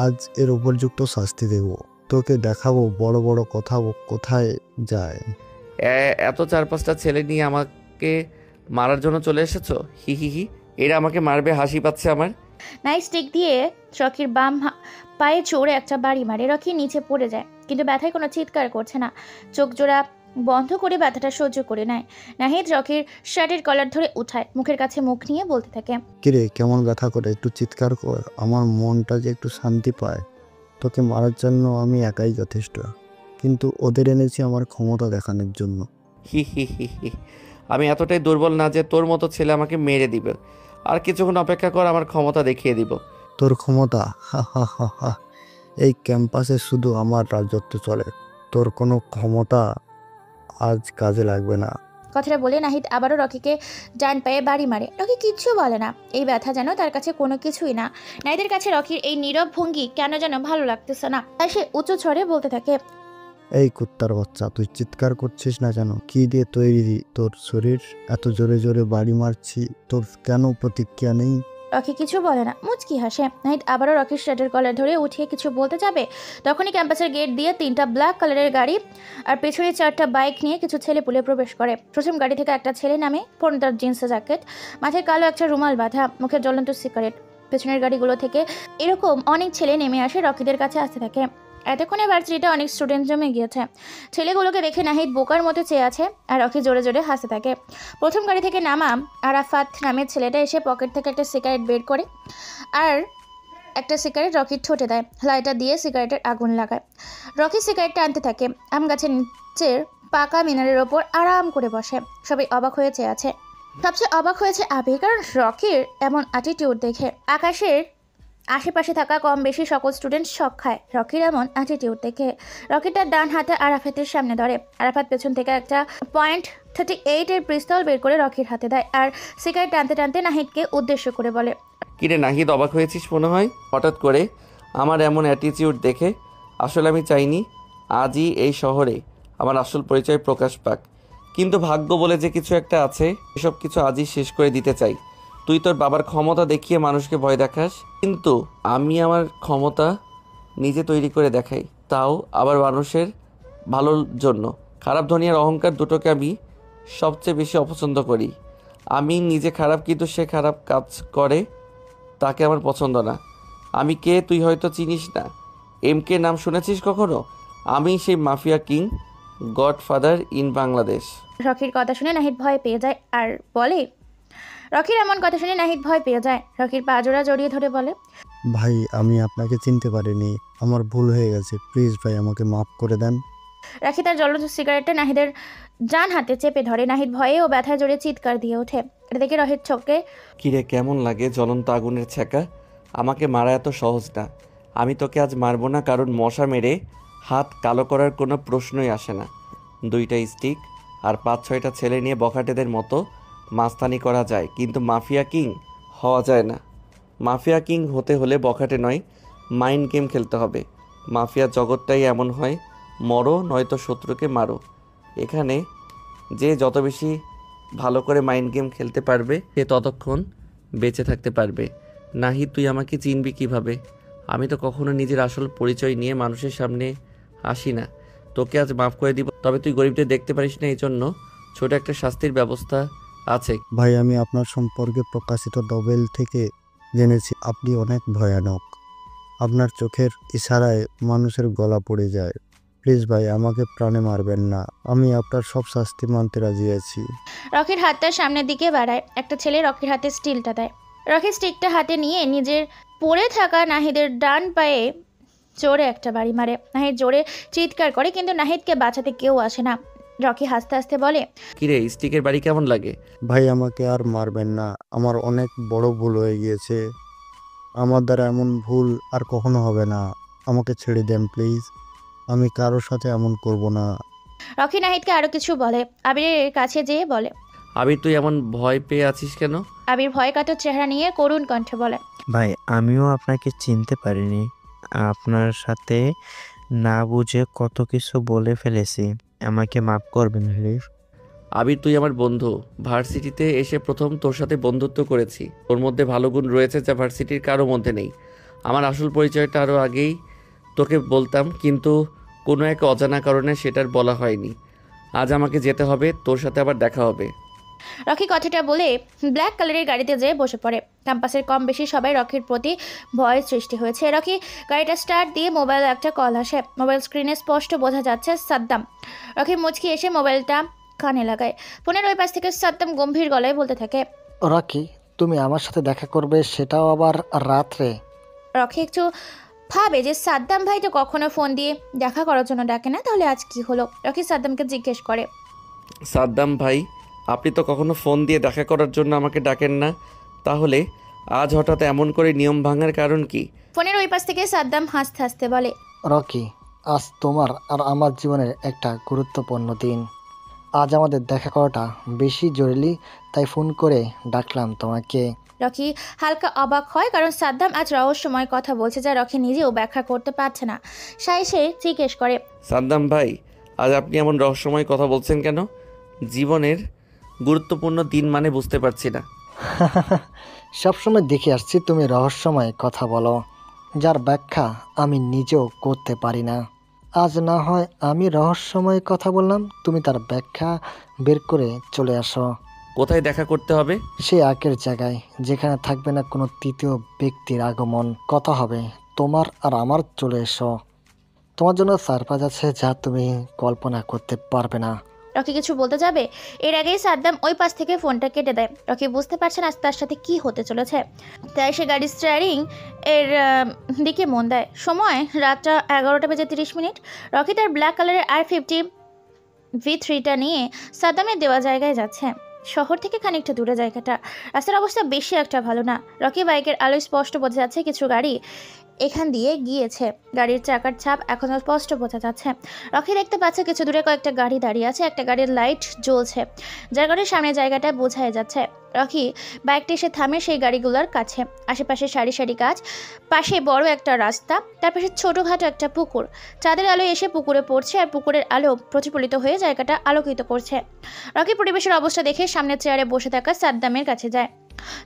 আজ এর উপযুক্ত শাস্তি দেব। তোকে দেখাবো বড় বড় কথা কোথায় যায়। এত 4-5টা ছেলে নিয়ে আমাকে মারার জন্য চলে এসেছো? হি হি হি। এরা আমাকে মারবে, হাসি পাচ্ছে আমার। নাইস স্টিক দিয়ে রকির বাম পায়ে চড়ে একটা বাড়ি মারে। রকি নিচে পড়ে যায়, কিন্তু ব্যথায় কোনো চিৎকার করছে না। চোখ জোড়া বন্ধ করে ব্যথাটা সহ্য করে নেয়। নাহিদ রকির শার্টের কলার ধরে উঠায়, মুখের কাছে মুখ নিয়ে বলতে থাকে, কিরে, কেমন ব্যথা করে? একটু চিৎকার কর, আমার মনটা যে একটু শান্তি পায়। তোকে মারার জন্য আমি একাই যথেষ্ট, কিন্তু ওদের এনেছি আমার ক্ষমতা দেখানোর জন্য। হি হি হি হি। আমি এতটাই দুর্বল না যে তোর মতো ছেলে আমাকে মেরে দিবে। আর কিছুক্ষণ অপেক্ষা কর, আমার ক্ষমতা দেখিয়ে দিব। তোর ক্ষমতা? হা হা হা হা। এই ক্যাম্পাসে শুধু আমার রাজত্ব চলে, তোর কোনো ক্ষমতা আজ কাজে লাগবে না। কথাটা বলে নাহিদ আবারও রকিকে ডান পায়ে বাড়ি মারে। রকি কিচ্ছু বলে না। এই ব্যথা যেন তার কাছে কোনো কিছুই না। নাহিদের কাছে রকির এই নীরব ভঙ্গি কেন যেন ভালো লাগতেছে না। তাই সে উঁচু স্বরে বলতে থাকে, এই কুত্তার বাচ্চা, তুই চিৎকার করছিস না কেন? কি দিয়ে তৈরি তোর শরীর? এত জোরে জোরে বাড়ি মারছি, তোর কেন প্রতিক্রিয়া নেই? রকি কিছু বলে না, মুচকি হাসে। নাহিদ আবারও রকির শার্টের কলার ধরে উঠিয়ে কিছু বলতে যাবে, তখনই ক্যাম্পাসের গেট দিয়ে 3টা ব্ল্যাক কালারের গাড়ি আর পেছনে 4টা বাইক নিয়ে কিছু ছেলে পুলে প্রবেশ করে। প্রথম গাড়ি থেকে একটা ছেলে নামে, পরনে জিন্সের জ্যাকেট, মাথায় কালো একটা রুমাল বাঁধা, মুখে জ্বলন্ত সিগারেট। পেছনের গাড়িগুলো থেকে এরকম অনেক ছেলে নেমে আসে, রকিদের কাছে আসতে থাকে। এতক্ষণে ভার্সিটিতে অনেক স্টুডেন্ট জমে গিয়েছে। ছেলেগুলোকে দেখে নাহিদ বোকার মতো চেয়ে আছে, আর রকি জোরে জোরে হাসতে থাকে। প্রথম গাড়ি থেকে নামা আরাফাত নামের ছেলেটা এসে পকেট থেকে একটা সিগারেট বের করে আর একটা সিগারেট রকির ঠোঁটে দেয়। লাইটার দিয়ে সিগারেটের আগুন লাগায়। রকি সিগারেটটা আনতে থাকে। আম গাছের নিচের পাকা মিনারের ওপর আরাম করে বসে। সবাই অবাক হয়ে চেয়ে আছে। সবচেয়ে অবাক হয়েছে আবির, কারণ রকির এমন অ্যাটিটিউড দেখে আকাশের আশেপাশে থাকা কম বেশি সকল স্টুডেন্ট শক খায় রকির এমন অ্যাটিটিউড দেখে। রকির তার ডান হাতে আরাফাতের সামনে ধরে। আরাফাত পেছন থেকে একটা .38 এর পিস্তল বের করে রকির হাতে দেয় আর সিগারেট টানতে টানতে নাহিদকে উদ্দেশ্য করে বলে, কিরে নাহিদ, অবাক হয়েছিস মনে হয় হঠাৎ করে আমার এমন অ্যাটিটিউড দেখে? আসলে আমি চাইনি আজই এই শহরে আমার আসল পরিচয় প্রকাশ পাক। কিন্তু ভাগ্য বলে যে কিছু একটা আছে, এসব কিছু আজই শেষ করে দিতে চাই। তুই তোর বাবার ক্ষমতা দেখিয়ে মানুষকে ভয় দেখাস, কিন্তু আমি আমার ক্ষমতা নিজে তৈরি করে দেখাই, তাও আবার মানুষের ভালোর জন্য। খারাপ ধনী আর অহংকার দুটোকে আমি সবচেয়ে বেশি অপছন্দ করি। আমি নিজে খারাপ, কিন্তু সে খারাপ কাজ করে তাকে আমার পছন্দ না। আমি কে তুই হয়তো চিনিস না। MK নাম শুনেছিস কখনো? আমি সেই mafia king, godfather in Bangladesh. রকির কথা শুনে নাহিদ ভয় পেয়ে যায় আর বলে রকির এমন কথা শুনে নাহিদ ভয় পেয়ে যায়। রকির পা জোড়া জড়িয়ে ধরে বলে, ভাই আমি আপনাকে চিনতে পারিনি, আমার ভুল হয়ে গেছে, প্লিজ ভাই আমাকে মাফ করে দেন। রাখি তার জ্বলন্ত সিগারেটটা নাহিদের ডান হাতে চেপে ধরে। নাহিদ ভয়ে ও ব্যথায় জোরে চিৎকার দিয়ে ওঠে। এটা দেখে রহিত চোখে, কিরে কেমন লাগে জ্বলন্ত আগুনের ছ্যাঁকা? আমাকে মারা এত সহজ না। আমি তোকে আজ মারবো না, কারণ মশা মেরে হাত কালো করার কোনো প্রশ্নই আসে না। 2টা স্টিক আর 5-6টা ছেলে নিয়ে বখাটেদের মতো মাস্তানি করা যায়, কিন্তু মাফিয়া কিং হওয়া যায় না। মাফিয়া কিং হতে হলে বখাটে নয়, মাইন্ড গেম খেলতে হবে। মাফিয়া জগৎটাই এমন হয়, মরো নয়তো শত্রুকে মারো। এখানে যে যত বেশি ভালো করে মাইন্ড গেম খেলতে পারবে সে ততক্ষণ বেঁচে থাকতে পারবে। নাহি তুই আমাকে চিনবি কিভাবে? আমি তো কখনো নিজের আসল পরিচয় নিয়ে মানুষের সামনে আসি না। তোকে আজ মাফ করে দিব, তবে তুই গরিবদের দেখতে পারিস না, এই জন্য ছোট একটা শাস্তির ব্যবস্থা আছে। ভাই আমি আপনার সম্পর্কে প্রকাশিত নোবেল থেকে জেনেছি আপনি অনেক ভয়ানক। আপনার চোখের ইশারায় মানুষের গলা পড়ে যায়। প্লিজ ভাই আমাকে প্রাণে মারবেন না, আমি আপনার সব শাস্তি মানতে রাজি আছি। রকির হাতটা সামনের দিকে বাড়ায়। একটা ছেলে রকির হাতে স্টিলটা দেয়। রকি স্টিকটা হাতে নিয়ে নিজের পড়ে থাকা নাহিদের ডান পায়ে জোরে একটা বাড়ি মারে। নাহিদ জোরে চিৎকার করে, কিন্তু নাহিদকে বাঁচাতে কেউ আসে না। রকি হাসতে হাসতে বলে, কিরে স্টিকের বাড়ি কেমন লাগে? ভাই আমাকে আর মারবেন না, আমার অনেক বড় ভুল হয়ে গিয়েছে, আমার দ্বারা এমন ভুল আর কখনো হবে না, আমাকে ছেড়ে দেন প্লিজ, আমি কারোর সাথে এমন করব না। রকি নাহিদকে আরো কিছু বলে। আবিরের কাছে যেয়ে বলে, আবির তুই এমন ভয় পেয়ে আছিস কেন? আবির ভয় কাতর চেহারা নিয়ে করুণ কণ্ঠে বলে, ভাই আমিও আপনাকে চিনতে পারিনি, আপনার সাথে না বুঝে কত কিছু বলে ফেলেছি, আমাকে মাফ করবেন প্লিজ। আবির তুই আমার বন্ধু, ভার্সিটিতে এসে প্রথম তোর সাথে বন্ধুত্ব করেছি। তোর মধ্যে ভালো গুণ রয়েছে যা ভার্সিটির কারো মধ্যে নেই। আমার আসল পরিচয়টা আরও আগেই তোকে বলতাম, কিন্তু কোনো এক অজানা কারণে সেটার বলা হয়নি। আজ আমাকে যেতে হবে, তোর সাথে আবার দেখা হবে। রকি কথাটা বলে ব্ল্যাক কালারের গাড়িতে যেয়ে বসে পড়ে। ক্যাম্পাসের কম বেশি সবাই রকির প্রতি ভয়ের সৃষ্টি হয়েছে। রকি গাড়িটা স্টার্ট দিয়ে মোবাইলে একটা কল আসে। মোবাইল স্ক্রিনে স্পষ্ট বোঝা যাচ্ছে সাদ্দাম। রকি মুচকি এসে মোবাইলটা কানে লাগায়। ফোনের ওই পাশ থেকে সাদ্দাম গম্ভীর গলায় বলতে থাকে, রকি তুমি আমার সাথে দেখা করবে, সেটাও আবার রাত্রে? রকি একটু ভাবে যে সাদ্দাম ভাই তো কখনো ফোন দিয়ে দেখা করার জন্য ডাকে না, তাহলে আজ কি হলো। রকি সাদ্দামকে জিজ্ঞেস করে, সাদ্দাম ভাই আপনি তো কখনো ফোন দিয়ে দেখা করার জন্য আমাকে ডাকেন না, তাহলে আজ হঠাৎ এমন করে নিয়ম ভাঙার কারণ কি? ফোনের ওই পাশ থেকে সাদ্দাম হাসতে হাসতে বলে, রকি আজ তোমার আর আমার জীবনের একটা গুরুত্বপূর্ণ দিন। আজ আমাদের দেখা করাটা বেশি জরুরি, তাই ফোন করে ডাকলাম তোমাকে। রকি হালকা অবাক হয়, কারণ সাদ্দাম আজ রহস্যময় কথা বলছে যা রকি নিজেও ব্যাখ্যা করতে পারছে না। সে জিজ্ঞেস করে, সাদ্দাম ভাই আজ আপনি এমন রহস্যময় কথা বলছেন কেন? জীবনের গুরুত্বপূর্ণ দিন মানে বুঝতে পারছি না। সবসময় দেখে আসছি তুমি রহস্যময় কথা বলো, যার ব্যাখ্যা আমি নিজেও করতে পারি না। আজ না হয় আমি রহস্যময় কথা বললাম, তুমি তার ব্যাখ্যা বের করে চলে আসো। কোথায় দেখা করতে হবে? সেই আগের জায়গায়, যেখানে থাকবে না কোনো তৃতীয় ব্যক্তির আগমন। কথা হবে তোমার আর আমার, চলে এসো। তোমার জন্য সারপ্রাইজ আছে যা তুমি কল্পনা করতে পারবে না। রকি কিছু বলতে যাবে, এর আগেই সাদ্দাম ওই পাশ থেকে ফোনটা কেটে দেয়। রকি বুঝতে পারছে না তার সাথে কি হতে চলেছে, তাই সে গাড়ির স্টিয়ারিং এর দিকে মন দেয়। সময় রাতটা 11:30। রকি তার ব্ল্যাক কালারের R50 V3টা নিয়ে সাদ্দামের দেওয়া জায়গায় যাচ্ছে। শহর থেকে খানিকটা দূরে জায়গাটা। রাস্তার অবস্থা বেশি একটা ভালো না। রকি বাইকের আলোয় স্পষ্ট বোঝা যাচ্ছে কিছু গাড়ি এখান দিয়ে গিয়েছে। গাড়ির চাকার ছাপ এখনও স্পষ্ট বোঝা যাচ্ছে। রকি দেখতে পাচ্ছে কিছু দূরে কয়েকটা গাড়ি দাঁড়িয়ে আছে, একটা গাড়ির লাইট জ্বলছে, যার গাড়ির সামনে জায়গাটা বোঝাই যাচ্ছে। রকি বাইকটি এসে থামে সেই গাড়িগুলোর কাছে। আশেপাশে সারি সারি গাছ, পাশে বড় একটা রাস্তা, তার পাশে ছোটোখাটো একটা পুকুর। চাঁদের আলো এসে পুকুরে পড়ছে আর পুকুরের আলো প্রতিফলিত হয়ে জায়গাটা আলোকিত করছে। রকি পরিবেশের অবস্থা দেখে সামনের চেয়ারে বসে থাকা সাদ্দামের কাছে যায়।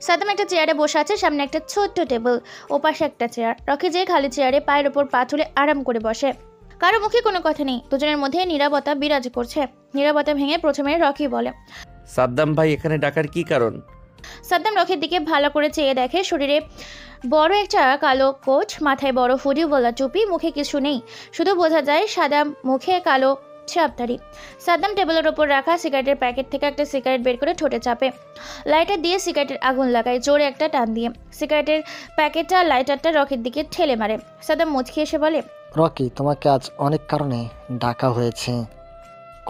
সাদ্দাম একটা চেয়ারে বসে আছে, সামনে একটা ছোট্ট টেবিল, ওপাশে একটা চেয়ার। রকি যে খালি চেয়ারে পায়ের ওপর পা তুলে আরাম করে বসে। কারো মুখে কোনো কথা নেই, দুজনের মধ্যে নীরবতা বিরাজ করছে। নীরবতা ভেঙে প্রথমে রকি বলে, সাদ্দাম ভাই এখানে ডাকার কি কারণ? সাদ্দাম রকির দিকে ভালো করে চেয়ে দেখে। শরীরে বড় একটা কালো কোট, মাথায় বড় হুডিওয়ালা টুপি, মুখে কিছু নেই, শুধু বোঝা যায় সাদা মুখে কালো চাপদারি। সাদ্দাম টেবিলের ওপর রাখা সিগারেটের প্যাকেট থেকে একটা সিগারেট বের করে ঠোঁটে চাপে। লাইটার দিয়ে সিগারেটের আগুন লাগায় জোরে একটা টান দিয়ে। সিগারেটের প্যাকেটটা লাইটারটা রকির দিকে ঠেলে মারে। সাদ্দাম মুচকি এসে বলে, রকি, তোমাকে আজ অনেক কারণে ডাকা হয়েছে,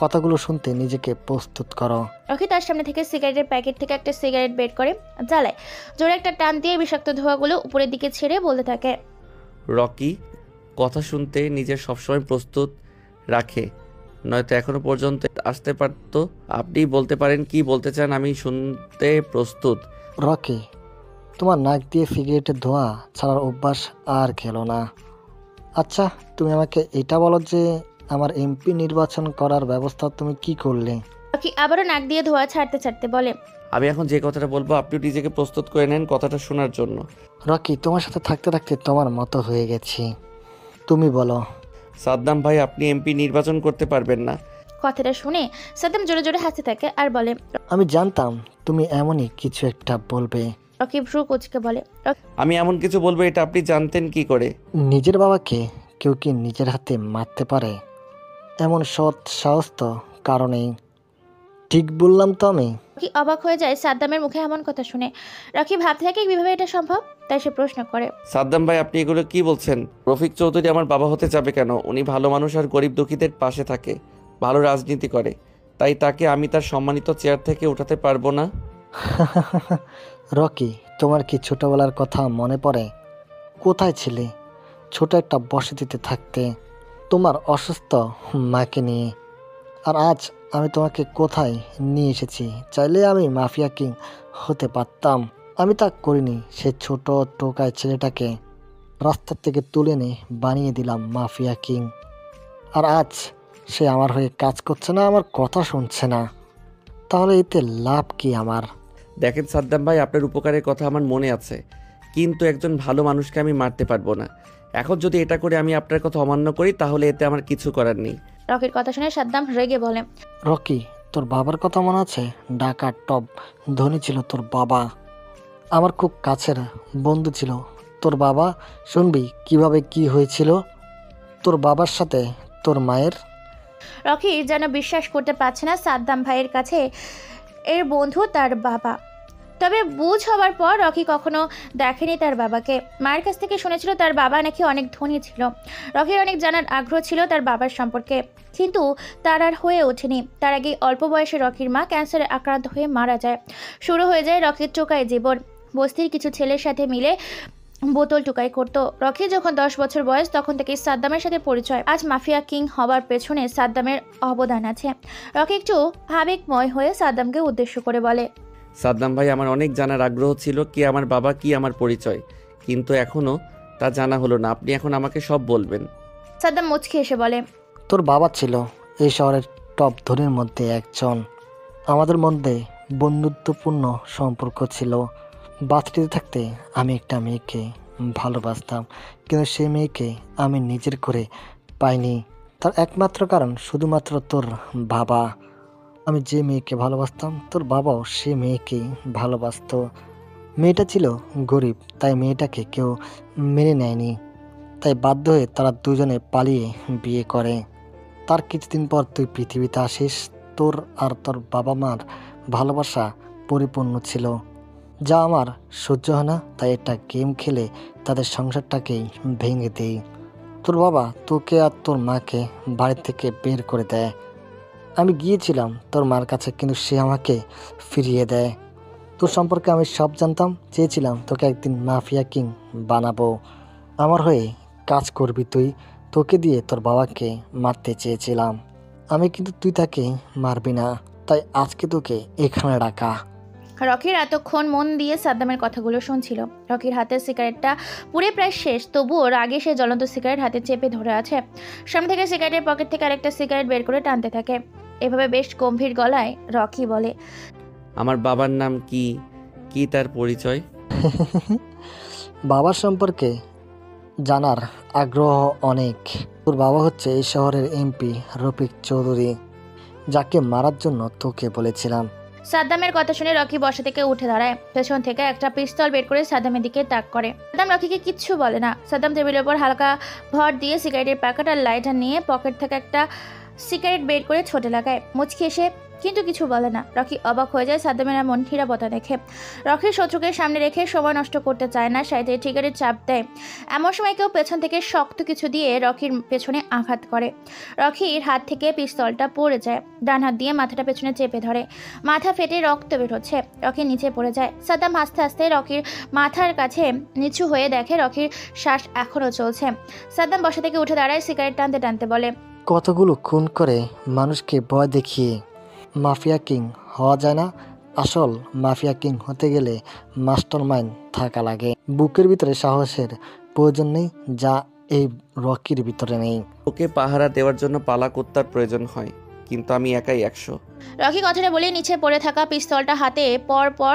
কথাগুলো শুনতে নিজেকে প্রস্তুত করো। রকি তার সামনে থেকে সিগারেটের প্যাকেট থেকে একটা সিগারেট বের করে জ্বালায়। জোরে একটা টান দিয়ে বিষাক্ত ধোঁয়াগুলো উপরের দিকে ছেড়ে বলতে থাকে, রকি কথা শুনতে নিজের সবসময় প্রস্তুত রাখে, নয়তো এখনো পর্যন্ত আসতে পারতো। আপনি বলতে পারেন কি বলতে চান, আমি শুনতে প্রস্তুত। রকি, তোমার নাক দিয়ে সিগারেটের ধোঁয়া ছাড়ার অভ্যাস আর খেলো না। আচ্ছা, তুমি আমাকে এটা বলো যে আমার এমপি নির্বাচন করার ব্যবস্থা তুমি কি করলে? রকি আবারও নাক দিয়ে ধোঁয়া ছাড়তে ছাড়তে বলে, আমি এখন যে কথাটা বলবো আপনি নিজেকে প্রস্তুত করে নেন কথাটা শোনার জন্য। রকি, তোমার সাথে থাকতে থাকতে তোমার মতো হয়ে গেছি, তুমি বলো। সাদ্দাম ভাই আপনি এমপি নির্বাচন করতে পারবেন না। কথাটা শুনে সাদ্দাম জোরে জোরে হাসতে থাকে আর বলে, আমি জানতাম তুমি এমনই কিছু একটা বলবে। রকি ভ্রু কুচকে বলে, আমি এমন কিছু বলবো এটা আপনি জানতেন কি করে? নিজের বাবাকে কেউ কি নিজের হাতে মারতে পারে? এমন সৎ সাহস তো কারণেই। ঠিক বললাম তো আমি? রকি অবাক হয়ে যায় সাদ্দামের মুখে এমন কথা শুনে। রকি ভাবতে থাকে কিভাবে এটা সম্ভব, তাই সে প্রশ্ন করে, সাদ্দাম ভাই আপনি এগুলো কি বলছেন? রফিক চৌধুরী আমার বাবা হতে যাবে কেন? উনি ভালো মানুষ আর গরিব দুঃখীদের পাশে থাকে, ভালো রাজনীতি করে, তাই তাকে আমি তার সম্মানিত চেয়ার থেকে উঠাতে পারবো না। রকি, তোমার কি ছোটবেলার কথা মনে পড়ে? কোথায় ছিলে ছোট একটা বসতিতে থাকতে তোমার অসুস্থ মাকে নিয়ে? আর আজ আমি তোমাকে কোথায় নিয়ে এসেছি। চাইলে আমি মাফিয়া কিং হতে পারতাম, আমি তা করিনি। সে ছোট টোকায় ছেলেটাকে রাস্তার থেকে তুলে এনে বানিয়ে দিলাম মাফিয়া কিং। আর আজ সে আমার হয়ে কাজ করছে না, আমার কথা শুনছে না। তাহলে এতে লাভ কি আমার? দেখেন সাদ্দাম ভাই আপনার উপকারের কথা আমার মনে আছে, কিন্তু একজন ভালো মানুষকে আমি মারতে পারবো না। এখন যদি এটা করে আমি আপনার কথা অমান্য করি তাহলে এতে আমার কিছু করার নেই। রকির কথা শুনে সাদ্দাম রেগে বলে, রকি, তোর বাবার কথা মনে আছে? ঢাকার টপ ধনী ছিল তোর বাবা, আমার খুব কাছের বন্ধু ছিল তোর বাবা। শুনবি কিভাবে কি হয়েছিল তোর বাবার সাথে তোর মায়ের? রকি যেন বিশ্বাস করতে পারছে না সাদ্দাম ভাইয়ের কাছে এর বন্ধু তার বাবা। তবে বুঝ হওয়ার পর রকি কখনো দেখেনি তার বাবাকে। মায়ের কাছ থেকে শুনেছিল তার বাবা নাকি অনেক ধনী ছিল। রকির অনেক জানার আগ্রহ ছিল তার বাবার সম্পর্কে, কিন্তু তার আর হয়ে ওঠেনি। তার আগে অল্প বয়সে রকির মা ক্যান্সারে আক্রান্ত হয়ে মারা যায়। শুরু হয়ে যায় রকির টোকাই জীবন। বস্তির কিছু ছেলের সাথে মিলে বোতল টুকাই করতো। রকি যখন 10 বছর বয়স তখন থেকে সাদ্দামের সাথে পরিচয়। আজ মাফিয়া কিং হবার পেছনে সাদ্দামের অবদান আছে। রকি একটু আবেগময় হয়ে সাদ্দামকে উদ্দেশ্য করে বলে, সাদ্দাম ভাই আমার অনেক জানার আগ্রহ ছিল কি আমার বাবা কি আমার পরিচয়, কিন্তু এখনো তা জানা হলো না। আপনি এখন আমাকে সব বলবেন। সাদ্দাম মুচকি এসে বলে, তোর বাবা ছিল এই শহরের টপ ধনীর মধ্যে একজন। আমাদের মধ্যে বন্ধুত্বপূর্ণ সম্পর্ক ছিল। বাচ্চাটিতে থাকতে আমি একটা মেয়েকে ভালোবাসতাম, কিন্তু সেই মেয়েকে আমি নিজের করে পাইনি। তার একমাত্র কারণ শুধুমাত্র তোর বাবা। আমি যে মেয়েকে ভালোবাসতাম তোর বাবাও সে মেয়েকেই ভালোবাসতো। মেয়েটা ছিল গরিব, তাই মেয়েটাকে কেউ মেনে নেয়নি। তাই বাধ্য হয়ে তারা দুজনে পালিয়ে বিয়ে করে। তার কিছুদিন পর তুই পৃথিবীতে আসিস। তোর আর তোর বাবা মার ভালোবাসা পরিপূর্ণ ছিল, যা আমার সহ্য হয় না। তাই একটা গেম খেলে তাদের সংসারটাকেই ভেঙে দেই। তোর বাবা তোকে আর তোর মাকে বাড়ি থেকে বের করে দেয়। আমি গিয়েছিলাম তোর মার কাছে, কিন্তু সে আমাকে ফিরিয়ে দেয়। তোর সম্পর্কে আমি সব জানতাম, চেয়েছিলাম তোকে একদিন মাফিয়া কিং বানাবো। আমার হয়ে কাজ করবি তুই। তোকে দিয়ে তোর বাবাকে মারতে চেয়েছিলাম আমি, কিন্তু তুই তাকে মারবি না, তাই আজকে তোকে এখানে ডাকা। রকির এতক্ষণ মন দিয়ে সাদ্দামের কথাগুলো শুনছিল। রকির হাতের সিগারেটটা পুড়ে প্রায় শেষ, তবুও রাগে সে জ্বলন্ত সিগারেট হাতে চেপে ধরে আছে। সামনে থেকে সিগারেটের পকেট থেকে আরেকটা সিগারেট বের করে টানতে থাকে। এভাবে বেশ গম্ভীর গলায় রকি বলে, আমার বাবার নাম কি, কি তার পরিচয়? বাবার সম্পর্কে জানার আগ্রহ অনেক। তোর বাবা হচ্ছে এই শহরের এমপি রফিক চৌধুরী, যাকে মারার জন্য তোকে বলেছিলাম। সাদ্দামের কথা শুনে রকি বসা থেকে উঠে দাঁড়ায়। পেছন থেকে একটা পিস্তল বের করে সাদ্দামের দিকে তাক করে। সাদ্দাম রকিকে কিচ্ছু বলে না। সাদ্দাম টেবিলের উপর হালকা ভর দিয়ে সিগারেটের প্যাকেট আর লাইটার নিয়ে পকেট থেকে একটা সিগারেট বের করে ছোটে লাগায়। মুচকি এসে কিন্তু কিছু বলে না। রকি অবাক হয়ে যায় সাদ্দামের এমন নিরাপত্তা দেখে। রকির শত্রুকে সামনে রেখে সময় নষ্ট করতে চায় না, সাইডে ট্রিগারের চাপ দেয়। এমন সময় কেউ পেছন থেকে শক্ত কিছু দিয়ে রকির পেছনে আঘাত করে। রকির হাত থেকে পিস্তলটা পড়ে যায়। ডান হাত দিয়ে মাথাটা পেছনে চেপে ধরে। মাথা ফেটে রক্ত বের হচ্ছে। রকি নিচে পড়ে যায়। সাদ্দাম আস্তে আস্তে রকির মাথার কাছে নিচু হয়ে দেখে রকির শ্বাস এখনও চলছে। সাদ্দাম বসা থেকে উঠে দাঁড়ায়, সিগারেট টানতে টানতে বলে, কতগুলো খুন করে মানুষকে ভয় দেখিয়ে মাফিয়া কিং হওয়া যায় না? আসল মাফিয়া কিং হতে গেলে মাস্টার মাইন্ড থাকা লাগে। বুকের ভিতরে সাহসের প্রয়োজন নেই, যা এই রকির ভিতরে নেই। ওকে পাহারা দেওয়ার জন্য পালা কুত্তার প্রয়োজন হয়, কিন্তু আমি একাই 100। রকি কথাটা বলে নিচে পড়ে থাকা পিস্তলটা হাতে পর পর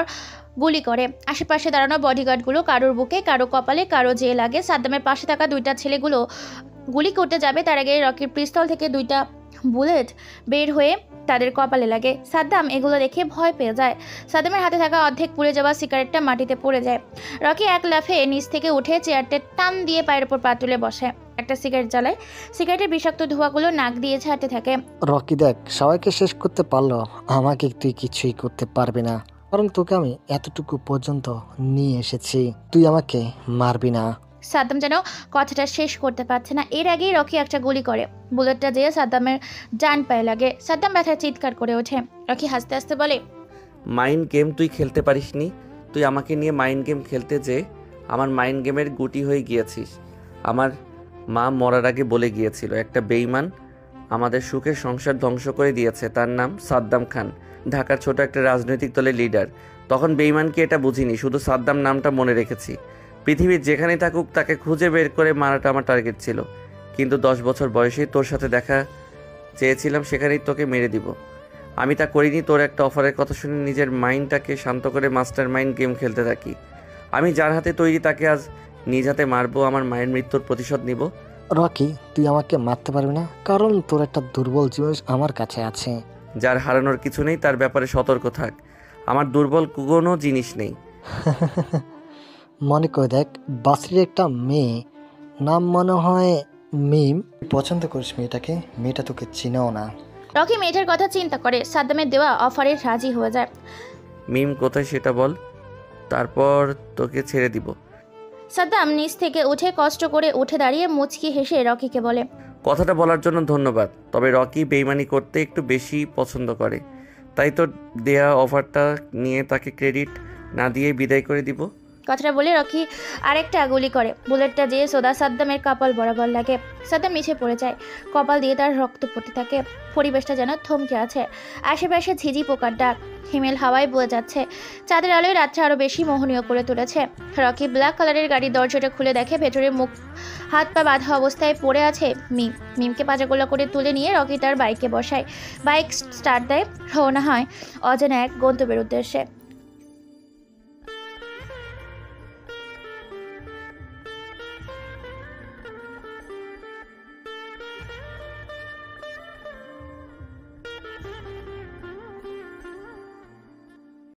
গুলি করে। আশেপাশে দাঁড়ানো বডিগার্ডগুলো কারোর বুকে, কারো কপালে, কারো যে লাগে। সাদ্দামের পাশে থাকা দুইটা ছেলেগুলো গুলি করতে যাবে, তার আগে রকির পিস্তল থেকে দুইটা বুলেট বের হয়ে তাদের কপালে লাগে। সাদ্দাম এগুলো দেখে ভয় পেয়ে যায়। সাদ্দামের হাতে থাকা অর্ধেক পুড়ে যাওয়া সিগারেটটা মাটিতে পড়ে যায়। রকি এক লাফে নিচ থেকে উঠে চেয়ারটা টান দিয়ে পায়ের উপর পা তুলে বসে। একটা সিগারেট জ্বালায়। সিগারেটের বিষাক্ত ধোঁয়াগুলো নাক দিয়ে ছাড়তে থাকে। রকি দেখ, সবাইকে শেষ করতে পারলো, আমাকে তুই কিছুই করতে পারবি না, কারণ তোকে আমি এতটুকু পর্যন্ত নিয়ে এসেছি। তুই আমাকে মারবি না। সাদ্দাম যেন কথাটা শেষ করতে পারছে না। এর আগেই রকি একটা গুলি করে। বুলেটটা যেয়ে সাদ্দামের ডান পায়ে লাগে। সাদ্দাম ব্যথায় চিৎকার করে ওঠে। রকি হাসতে হাসতে বলে, মাইন্ড গেম তুই খেলতে পারিসনি। তুই আমাকে নিয়ে মাইন্ড গেম খেলতে যে আমার মাইন্ড গেমের গুটি হয়ে গিয়েছিস। আমার মা মরার আগে বলে গিয়েছিল, একটা বেঈমান আমাদের সুখের সংসার ধ্বংস করে দিয়েছে, তার নাম সাদ্দাম খান, ঢাকার ছোট একটা রাজনৈতিক দলের লিডার। তখন বেঈমানকে এটা বুঝিনি, শুধু সাদ্দাম নামটা মনে রেখেছি। পৃথিবীর যেখানেই থাকুক তাকে খুঁজে বের করে মারাটা আমার টার্গেট ছিল। কিন্তু 10 বছর বয়সেই তোর সাথে দেখা চেয়েছিলাম, সেখানেই তোকে মেরে দিব। আমি তা করিনি। তোর একটা অফারের কথা শুনে নিজের মাইন্ডটাকে শান্ত করে মাস্টার মাইন্ড গেম খেলতে থাকি। আমি যার হাতে তৈরি তাকে আজ নিজ হাতে মারবো, আমার মায়ের মৃত্যুর প্রতিশোধ নিব। রকি, তুই আমাকে মারতে পারবি না, কারণ তোর একটা দুর্বল জিনিস আমার কাছে আছে। যার হারানোর কিছু নেই তার ব্যাপারে সতর্ক থাক। আমার দুর্বল কোনো জিনিস নেই। মনে করে দেখ, বাসরির একটা মেয়ে, নাম মনে হয় মিম। পছন্দ করিস মেয়েটাকে? মেয়েটা তোকে চিনাও না। রকি মেয়েটার কথা চিন্তা করে। সাদ্দামের দেওয়া অফারে রাজি হয়ে যায়। মিম কোথায় সেটা বল, তারপর তোকে ছেড়ে দিব। সাদ্দাম নিচ থেকে উঠে কষ্ট করে উঠে দাঁড়িয়ে মুচকি হেসে রকিকে বলে, কথাটা বলার জন্য ধন্যবাদ, তবে রকি বেইমানি করতে একটু বেশি পছন্দ করে, তাই তো দেয়া অফারটা নিয়ে তাকে ক্রেডিট না দিয়ে বিদায় করে দিব। কথাটা বলে রকি আরেকটা গুলি করে। বুলেটটা যেয়ে সোদা সাদ্দামের কপাল বরাবর লাগে। সাদ্দাম নিচে পড়ে যায়। কপাল দিয়ে তার রক্ত পড়তে থাকে। পরিবেশটা যেন থমকে আছে। আশেপাশে ঝিঝি পোকার ডাক। হিমেল হাওয়ায় বয়ে যাচ্ছে। চাঁদের আলোয় রাতটা আরও বেশি মোহনীয় করে তুলেছে। রকি ব্ল্যাক কালারের গাড়ির দরজাটা খুলে দেখে ভেতরে মুখ হাত পা বাঁধা অবস্থায় পড়ে আছে মিম। মিমকে পাজাগোলা করে তুলে নিয়ে রকি তার বাইকে বসায়। বাইক স্টার্ট দেয়। রওনা হয় অজানা এক গন্তব্যের উদ্দেশ্যে।